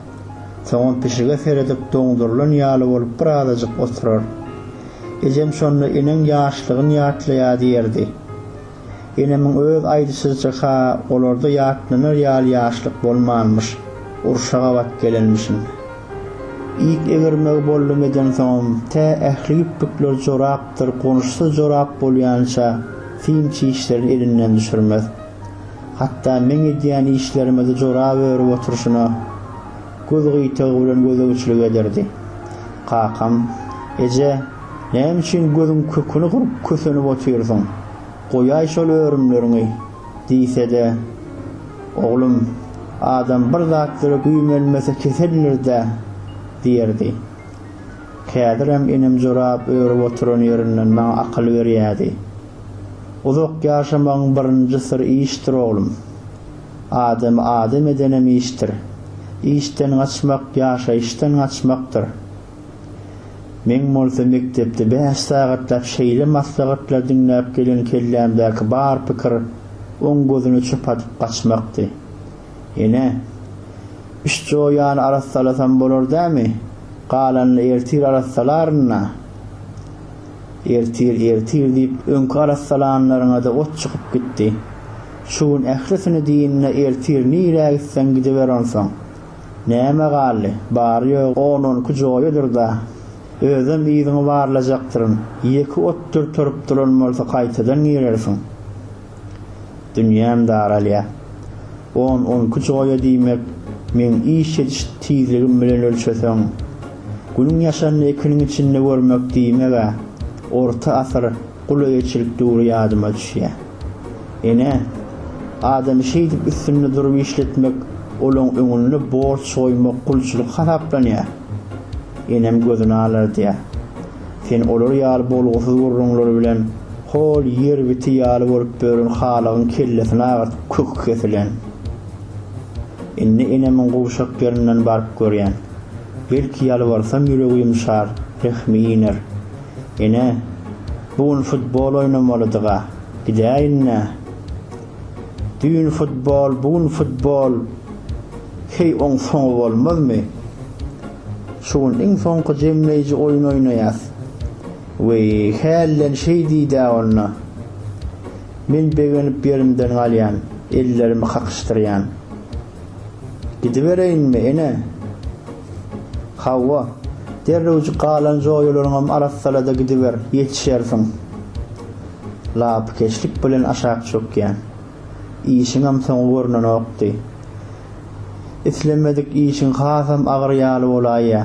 Soň pişige seredip doňdurulan ýaly bolup birazajyk oturar. Ejem şonu eneň ýaşlygyny ýatlaýar diýerdi. Enemiň öz aýdyşyjyka olarda ýatlanýar ýaly ýaşlyk bolmanmyş, urşaga wat gelenmişim. İlk egermek boldum eden soň ähli ýüpükler jorapdyr, konuşsa jorap bolýança filmçi işlerini elinden düşürmez. Hatta men edýän işlerime de jorap berip oturşyna göz gyýtagy bilen gözegçilik ederdi. Kakam, eje, näme üçin gözüň köküni gurup kösenip oturýarsyň? Goýaý şol örümleriňi diýse-de, oglum, adam bir zatlara güýmelmese keselir de diýerdi. Kädirem enem jorap berip oturan ýerinden maňa akyl berýärdi. Uzak ýaşamaň birinji syr işdir oglum. Adam edenem işdir. İşten açmak ýaşaýyşdan açmakdyr. Men bolsa mektepde 5 sagatlap şeýle maslahatlar dinläp gelen kellämdäki bar pikir oň gözüne çöp atyp gaçmakdy. Ene üç joýan arassalasam bolar dämi? Galanly ertir arassalarna. Ertir diýip öňkü arassalanlaryna da ot çykyp gitdi. Şuň ählisini diýinne ertir nirä gitsen gideberansaň. Näme galy? Bary ýok, onuň kujoýadyr da. Özüm ýygyny barlajaktyryn. Ýeki otdur turup duranmalsa gaýtadan girersiň. Dünýäm daralýa. On kujoýa diýmek, men iş ediş tizligim bilen ölçesem, günüň ýaşanyny ekiniň içinde görmek diýmege, orta asyr gulaýçylyk döwri ýadyma düşýär. Ene adam şeýdip üstünde durup işletmek, olaň öňüne borç soýmak gulçylyk hasaplanýar. Enem gözüne alar diýär. Sen olar ýaly bolgusyz gurrunlary bilen hol ýer biti ýaly bolup bören halagyň kellesine agat kök kesilen. Enemiň gowşak ýerinden baryp görýän. Belki ýalwarsam ýüregi ýumşar, rehmi iner. Ene bugün futbol oynamalydyga, gidäýinne. Dün futbol, bugün futbol. Hey on soň bolmazmy? Şuň iň soňky jemleýiji oýun oýnaýas. Hellen şey diýdi ona. Men begenip yerimden galýan. ellerimi kakıştıryan. Gidivereyin mi ene? Havva, derrewji qalan joýularyňam arassalada gidiver, ýetişersiň. Lap keşlik bilen aşağı çökýän. İşiňam soň görnen okdy. Islemedik işin hasam agyr ýaly bolaýa.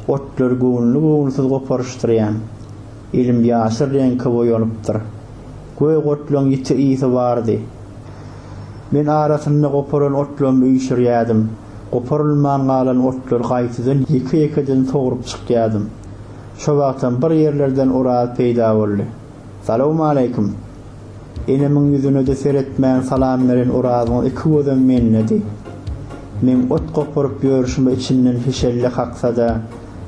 Otlar göwnüli-göwnüsiz goparşdyrýan. Elim ýaşyr reňke boýanypdyr. Göý otlaryň ýiti ýyzy bardy. Men arasynda goparan otlarymy üýşürýädim. Goparylman galan otlar gaýtydan ýeke-ýekeden soňurup çykýadym. Şo wagtdan bir ýerlerden uraz peýda boldy. Salamu aleykum. Enemin ýüzüne de seretmän salam beren urazyň iki gözüm mennedi. Men ot goparyp ýörüşime içinden fişelle haksada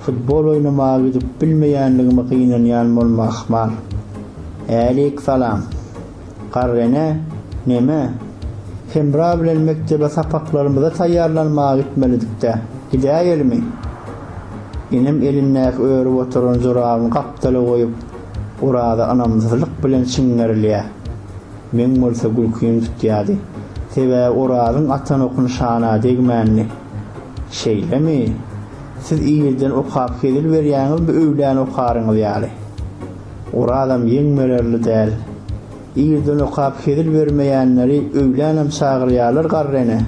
futbol oynamagy gidip bilmeýänligimi gynanýan bolmak mal. Aleyk salam. Garrene neme? Hemra bilen mektebe sapaklarymyza taýýarlanmagy gitmelidik-de. Gidäýelmi? Enem elimnäki örüp oturan jurabyny gapdaly goýup urada anamyzlyk bilen çiňerilýär. Men bolsa gülküýüm tutýady. Tebe uradyň atan okun şana degmänli. Şeýlemi? Siz iýilden okap kedil berýäňiz bir öwlän okaryňyz ýaly. Uradam ýeňmelerli däl. Iýilden okap kedil bermeýänleri öwlänem çagyrýarlar garrene.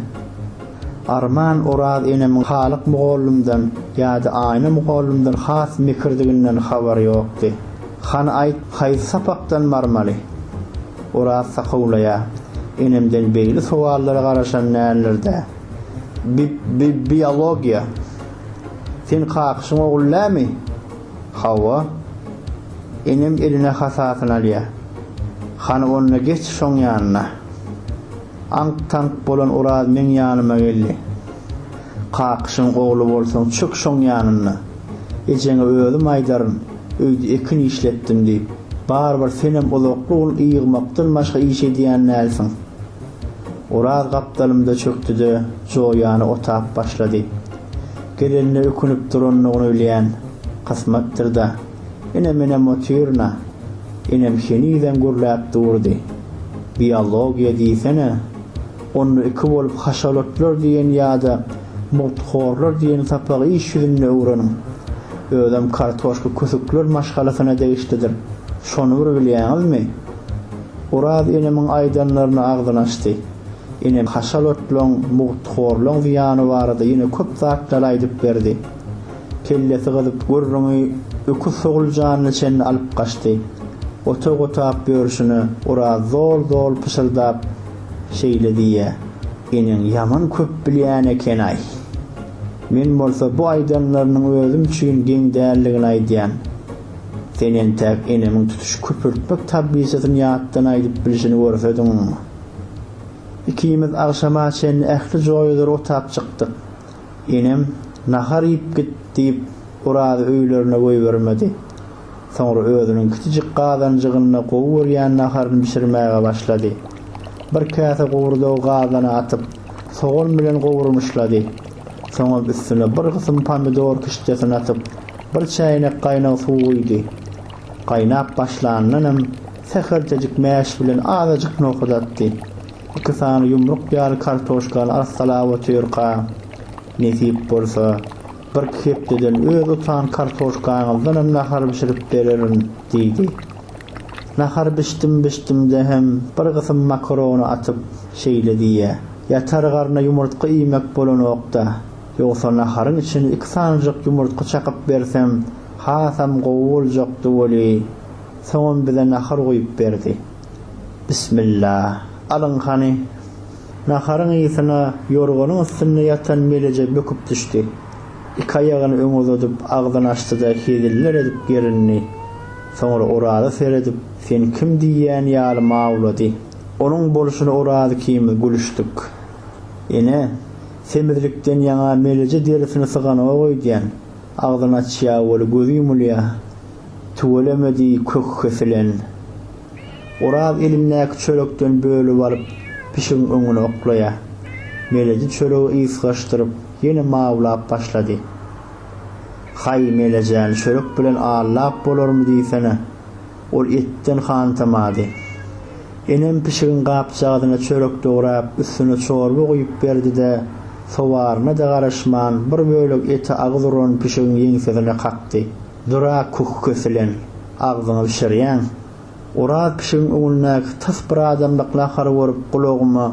Arman urad enemin halyk mugallymdan ýa-da aýna mugallymdan has mikirdiginden habary ýokdy. Han aýt haýy sapakdan marmaly. Urad sakawlaýa. Enemden beýle sowallara garaşan nälerде? Biologiýa. Sen kakşyň ogullamy? Hawa. Enem eline hasatyny alýa. Han onna geç şoň ýanyna. Ank-tank bolan urad men ýanyma geldi. Kakşyň ogly bolsaň çök şoň ýanyna. Ejeňe özüm aýdaryn, öýdi ekin işletdim diýip. Bar senem olokly ýygmakdan başga iş edýän näsiň? Urad gapdalymda çökdü-de, joýany otap başlady. Gelenine ökünüp duranlygyny bilýän, kysmatdyr-da. Enem motorna. Enem şeniden gürläp durdy. Biologiýa diýsene, onu iki bolup haşalotlar diýen ýa-da mutkhorlar diýen sapagy iş ýüzünde öwrenin. Özüm kartoşka küsükler maşgalasyna degişdidir. Şonu bilýäňizmi? Urad enemin aýdanlaryny agdyna açdy. Enem haşalotlaň, mutkhorlaň ýany barada ýene köp zatlar aýdyp berdi. Kellesi gyzyp gürrüňi ökü soguljanly çenni alyp gaçdy. Otap ýörüşini Urad zol pysıldap şeýledi. Enem ýaman köp bilýän eken aý. Men bolsa bu aýdanlarynyň özüm üçin geň dälligini aýdýan. Senen täk enemin tutuş köpürtmek tabiiýetini ýatdan aýdyp bilişini görsedim. Ikimiz agşama çen ähli joýlar otap çykdyk. Enem nahar ýyp gitdiýip Urady öýlerine goýbermedi. Soňra özüniň kiçik gazanjygyna gowurýan naharyny pişirmäge başlady. Bir käse gowurdy gazana atyp, soğan bilen gowurmuşlady. Soňra üstüne bir gysym pomidor kişdesini atyp, bir çaýnak gaýnaw suw goýdy. Gaýnap başlananam seherjejik mäş bilen azadyk nokudatdy. İki sany yumruk ýaly kartoşkany arsalap otyrka. Nesip bolsa bir kepdeden öz utan kartoşkanyňyzdan nahar pişirip bererin diýdi. Nahar biçdim de hem bir gysym makarony atyp şeýledi. Ýatar garna yumurtga iýmek bolan okda. Ýogsa naharyň içine iki sanjyk yumurtga çakyp bersem, hasam gowuljokdy boli. Soň bize nahar goýup berdi. Bismillah. Alyň hany. Naharyň ýysyna ýorganyň üstüne ýatan melece böküp düşdi. İki aýagyny öňe uzatyp agdyny açdy-da heziller edip gerini. Soňra Urady seredip, "Sen kim?" diýýän ýaly mawlady. Onuň boluşyna Urady kimi gülüşdik. Ene semizlikden ýaňa melece derisini syganyga goýdýan. Agdyny açýa bolup gözi ýumulýa. Tuwalemedi kök kesilen. Urad elimnäki çölekden bölüp alyp pişiň öňüne oklaýa. Melece çölegi ýysgaşdyryp ýene mawlap başlady. Hay melejän çölek bilen allap bolarmy diýsene. Ol etden hantamady. Enem pişigin gapçagyna çörek dograp üstüne çorba goýup berdi-de sowaryna da garaşman bir bölek eti agzyron pişigin ýeňsizine kakdy. Dura kuk köselen agzyny pişirýän. Uraz pişigin öňündäki tas bir adamlykla hara borup gulagyma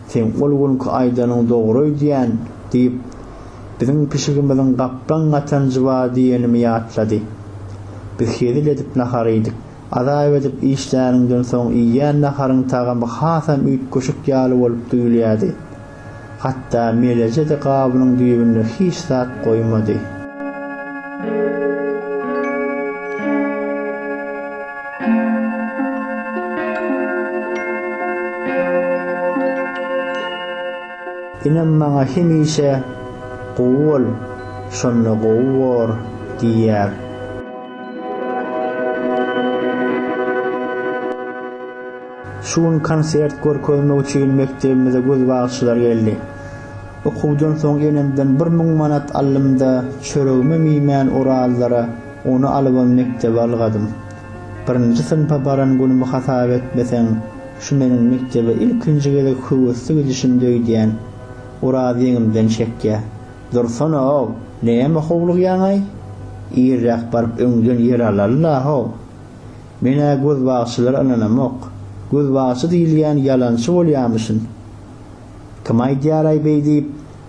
sen golgunky aýdanyň dogry diýen diýip bizim pişigimizin gapdan gatan jyba diýenimi ýatlady. Biz hedil edip naharydyk. Adayb edip işlerinden soň iýen naharyň tagamy hasam üýt köşük ýaly bolup duýulýady. Hatda meleje de gabynyň düýbüne hiç zat goýmady. Inem maňa hemişe gowul, şonda gowur diýär. Şuň konsert görkezmek üçin mektebimize göz bagçylar geldi. Okuwdan soň enemden 1000 manat aldymda çöregime miýmän orallara onu alyp mektebe algadym. Birinji synpa baran günümi hasap etmeseň, şu meniň mektebe ilkinji gelek höwesli gidişim diýen. Uraz ýeňimden çekýär. Dursana o, näme howluk ýaňay? Ýerrak baryp öňden ýer alallar ho. Mene göz bagçylar ananamok. Göz bagçy diýilýän ýalançy bolýarmyşyn. Kim aýdýar aýby diýip,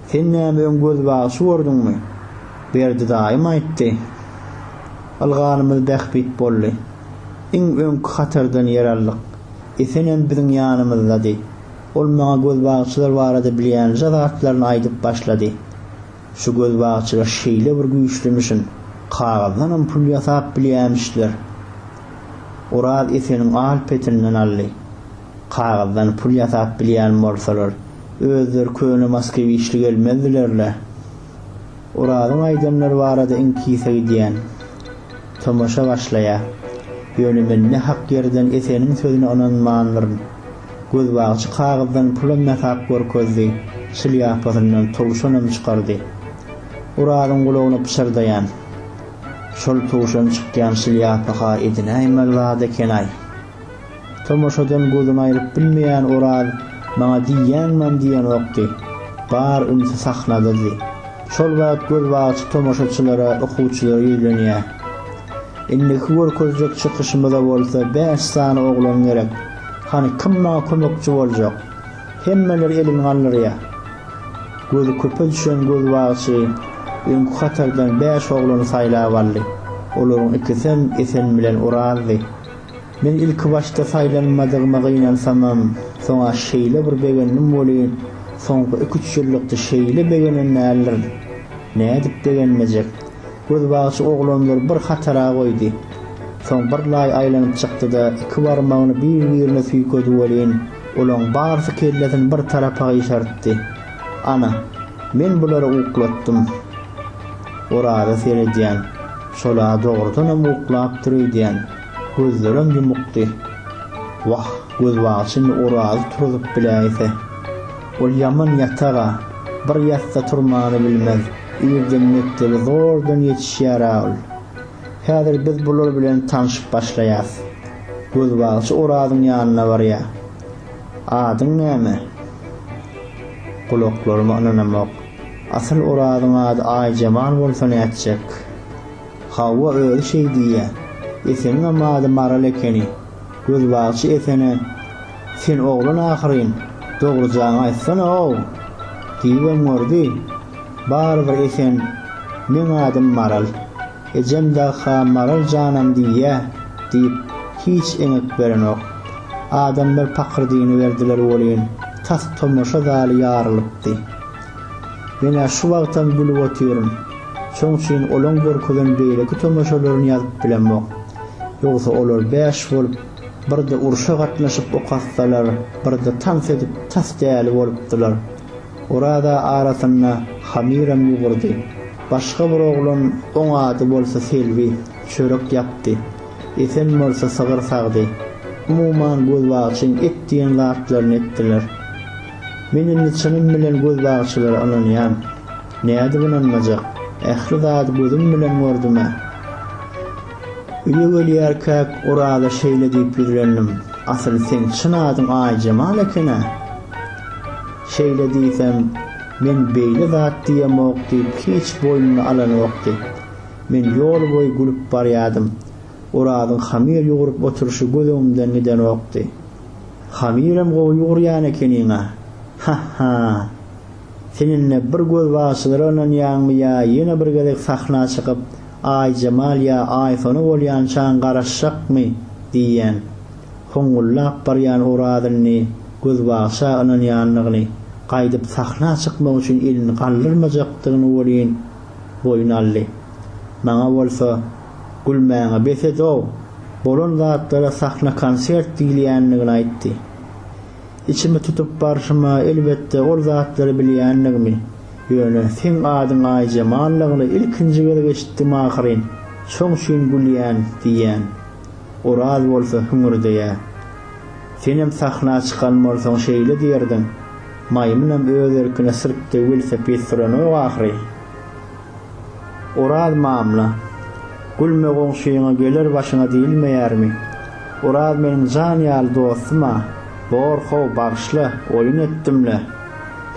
sen näme göz bagçy gördüňmi? Berdi daýym aýtdy. Alganymyz bähbit boldy. Iň öňkü hatardan ýer aldyk. Esenem biziň ýanymyzda. Ol maňa göz bagçylar barada bilýän zatlaryny aýdyp başlady. Şu göz bagçylar şeýle bir güýçlümüşin, kagazdan pul ýasap bilýänmişler. Uraz eseniň al petininden aldy. Kagazdan pul ýasap bilýän bolsalar, özleri köne Moskwy işli gelmezdilerle. Urazyň aýdanlary barada iňkise gidýän. Tomoşa başlaýar. Ýönümen ne hak yerden eseniň sözüne onanmanlyryn. Göz bagçy kagazdan pulum ýasap görkezdi. Şilýapasyndan towşanam çykardy. Urazyň gulagyna pişirdiýän. Şol towşan çykýan şilýapaga edinäýmel wada kenay. Tomoşadan gözüni aýryp bilmeýän Uraz maňa diýen okdy. Bar ünsi sahnady. Şol wagt göz bagçy tomoşaçylara, okuwçylara ýelenýär. Indiki görkezjek çykyşymyza bolsa 5 sany oglan gerek. Hani kim maňa kömekçi boljak? Hemmeleri elini alyrýar. Gözü köpe düşen göz bagçy öňkü hatardan 5 oglany saýlap aldy. Olaryň ikisem esen bilen Urazdy. Men ilki başta saýlanmadygyma gynansamam, soňa şeýle bir begenim bolýan, soňky 2-3 ýyllykda şeýle begenen näler? Nädip degenmejek? Göz bagçy oglanlar bir hatara goýdy. Soň bir laý aýlanyp çykdy-da, iki barmagyny bir-birine süýkedi bolýan, olaň barsy kelletin bir tarapa ýşartdy. Ana, men bulara uklatdym. Orada seredýän. Şola dogrudan uklap durýan. Gözlerim yumukdy. Wah, göz bagçyny Uraz turup biläýse. Ol ýaman ýataga, bir ýatsa turmany bilmez. Ýerden mektebe zordan ýetişýär. Häzir biz bular bilen tanışyp başlaýas. Göz bagçy Urazyň ýanyna barýar. Adyň näme? Kulaklarıma ananamok. Asıl Urazyň ady Aýjaman bolsa näçek? Hawa öýle şey diýär. Eseniň ady Maral ekeni. Göz bagçy esene. Sen oglan ahyryn. Dogrujaň aýtsana o. Diýem gördi. Barbyr esen. Men adym Maral. Ejemde ha Maral janam diýär. Diýip hiç eňek berenok. Adamlar pakyrdyny berdiler bolýan. Tas tomoşa zaly ýarylypdy. Mene şu wagtdan bilip oturýarym. Şoň üçin olan görkezen beýleki tomoşalaryny ýazyp bilenmok. Ýogsa olar 5 bolup, birde uruşa gatnaşyp okatsalar, birde tans edip tas däli bolupdylar. Orada arasynda Hamiram ýugurdy. Başga bir oglan oň ady bolsa Selvi çörek ýapdy. Esen bolsa sagyr sagdy. Umuman göz bagçyň etdiýen zatlaryny etdiler. Menin içinim bilen göz bagçylar ananýan. Näde bunanmajak? Ähli zat gözüm bilen gördüm. Üýe gelýärkäk Uraza şeýle diýip ýürendim. Asyl sen çyn adyň Aýjamal ekene. Şeýle diýsem, men beýle zat diýemok diýip hiç boýnuny alanokdy. Men ýol boýy gülüp barýadym. Oradyň hamir ýugurup oturuşy gözümden giden okdy. Hamirem gowy ýugurýan ekeniňe. Ha ha. Seninle bir göz başylarynyň ýaňmya ýene bir gezek sahna çykyp Aýjamal ýa Aýsony bolýan çaň garaşjakmy diýen. Hoňgullap barýan oradyny göz başa anyň ýanlygyny gaýdyp sahna çykmak üçin elini gallyrmajakdygyny bolýan boýnally. Maňa bolsa gülmäňe besedo bolan zatlara sahna konsert diýilýänligini aýtdy. İçimi tutup barşyma elbetde ol zatlary bilýänligimi, ýöne sen adyň Aýjamallygyny ilkinji gezek eşitdim ahyryn. Çoň şün gülýän diýen. Oraz bolsa hüngürdeýä. Senem sahna çykan bolsaň şeýle diýerdiň. Maýmunam öz erkine sirkde velosiped süreni ahry. Oraz mamla. Gülme goňşyňa gelir başyna diýilmeýärmi? Oraz meniň jan ýaly dostuma borxow bagşly oýun etdimle.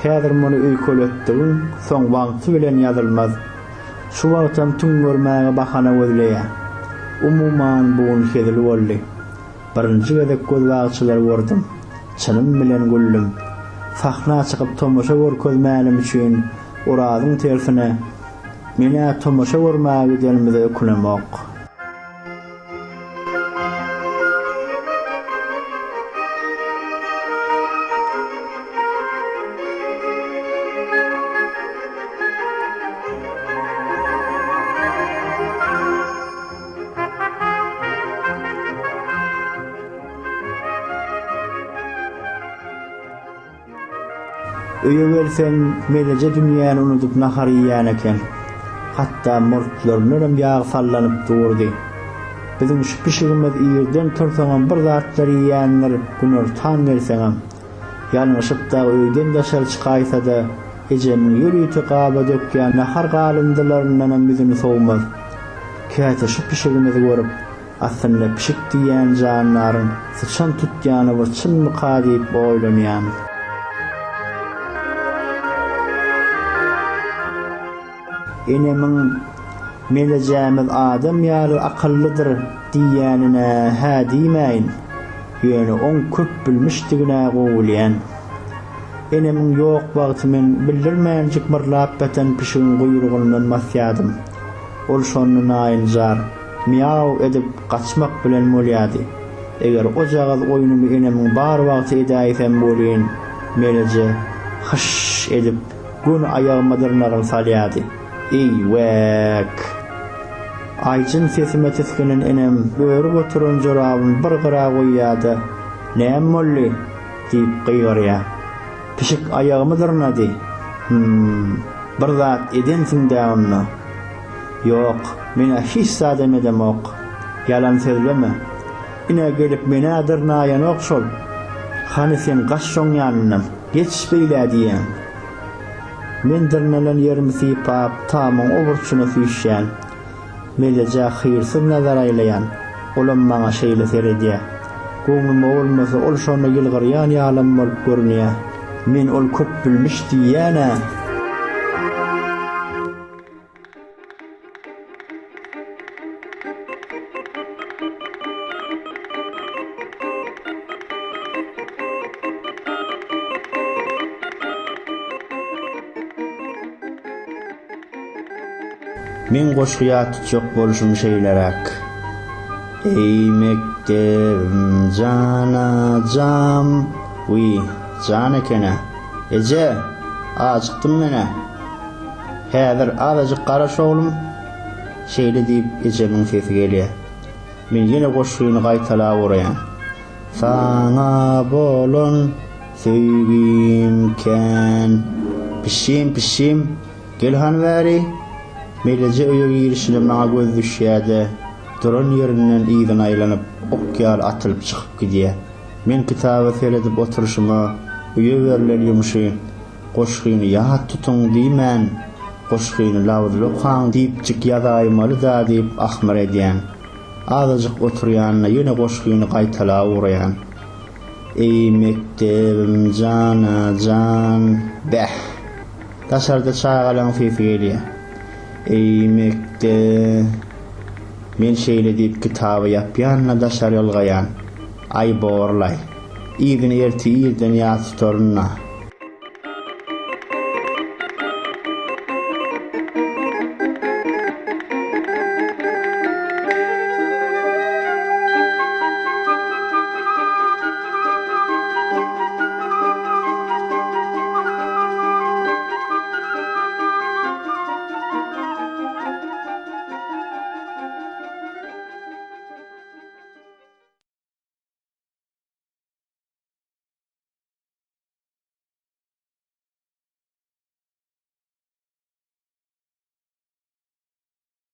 Häzir muny öýköletdim, soň wagty bilen ýazylmaz. Şu wagtam tüň görmäge bahana gözleýär. Umuman buň hedil boldy. Birinji gezek göz bagçylar gördüm. Çynym bilen güldüm. Sahna çykyp tomoşa görkezmänim üçin oradyň tersine mene tomoşa görmäge gelmede ökülemok. Öýe gelsen melece dünýäni unutup nahar ýýän eken. Hatda mortlarynyň ýagy sallanyp durdy. Bizim şu pişigimiz ýerden tursaňam bir zatlary ýýänler günür tan berseňem. Ýalňyşypda öýden daşar çykaýsa-da ejemiň ýürüýti gaba dökýän nahar galyndylaryndan bizini sowmaz. Käte şu pişigimizi görüp aslynda pişik diýän janlaryň sıçan tutýany bir çynmy gadyp oýlanýan. Enemin melejämiz adam ýaly akyllydyr diýänine hä diýmeýin. Ýöne on köp bilmişdigine gowulýan. Enemin ýok wagty men bildirmänjik mırlap beten pişigin guýrugyndan masýadym. Ol şonu naýynjar miýaw edip gaçmak bilen bolýady. Eger o jagaz oýunumy enemin bar wagty edäýsem bolýan, meleje hyş edip gün aýagymdyrnagyň salýady. Eywek. Aýjyn sesime teskenen enem böwrü oturan jorabym bir gyra goýýady. Näme molly? diýip gyýgarýar. Pişik aýagymdyrnady. Bir zat edensiň däwinna. Ýok, mene hiç sadem edemok. Yalan sözleme. Ine gelip mene adyrnaýan okşol. Hani sen gaşşoň ýanyna geçişbeýle diýen. Men dirnelen yerimi sipap, tamam o burçuna süýşýän. Melece hyrsız nazar aýlaýan. Olam maňa şeýle seredýär. Goňlum bolmasa ol şonu gylgyrýan ýalam bolup görünýär. Men ol köp bilmiş diýäne. Men goşguya tutjak boluşum şeýlerek. Ey mektebim canajam. Uy, can ekene. Ece, acıktım mene. Häzir azajyk garaş oglum. Şeýle diýip ejemiň sesi gelýär. Men ýene goşguny gaýtalap oraýan. Saňa bolan söýgümken. Pişim, gelhan bäri. Melece öýe girişine maňa göz düşýärdi. Duran ýerinden ýygyň aýlanyp okýar atylyp çykyp gidýär. Men kitaba seredip oturuşyma öýe berilen ýumuşy goşgyny ýat tutuň diýmän. Goşgyny lawdly okaň diýip çyk ýazaýmaly da diýip ahmar edýän. Azajyk oturýanyna ýene goşgyny gaýtalap uraýan. Ey mektebim cana can. Beh. Daşarda çağalan fifi geliyor. Ey mekteb. Men şeýle diýip kitabı ýapýanna daşar ýolgaýan. Ay borlay. Ýigini erti ýerden ýaty torunna.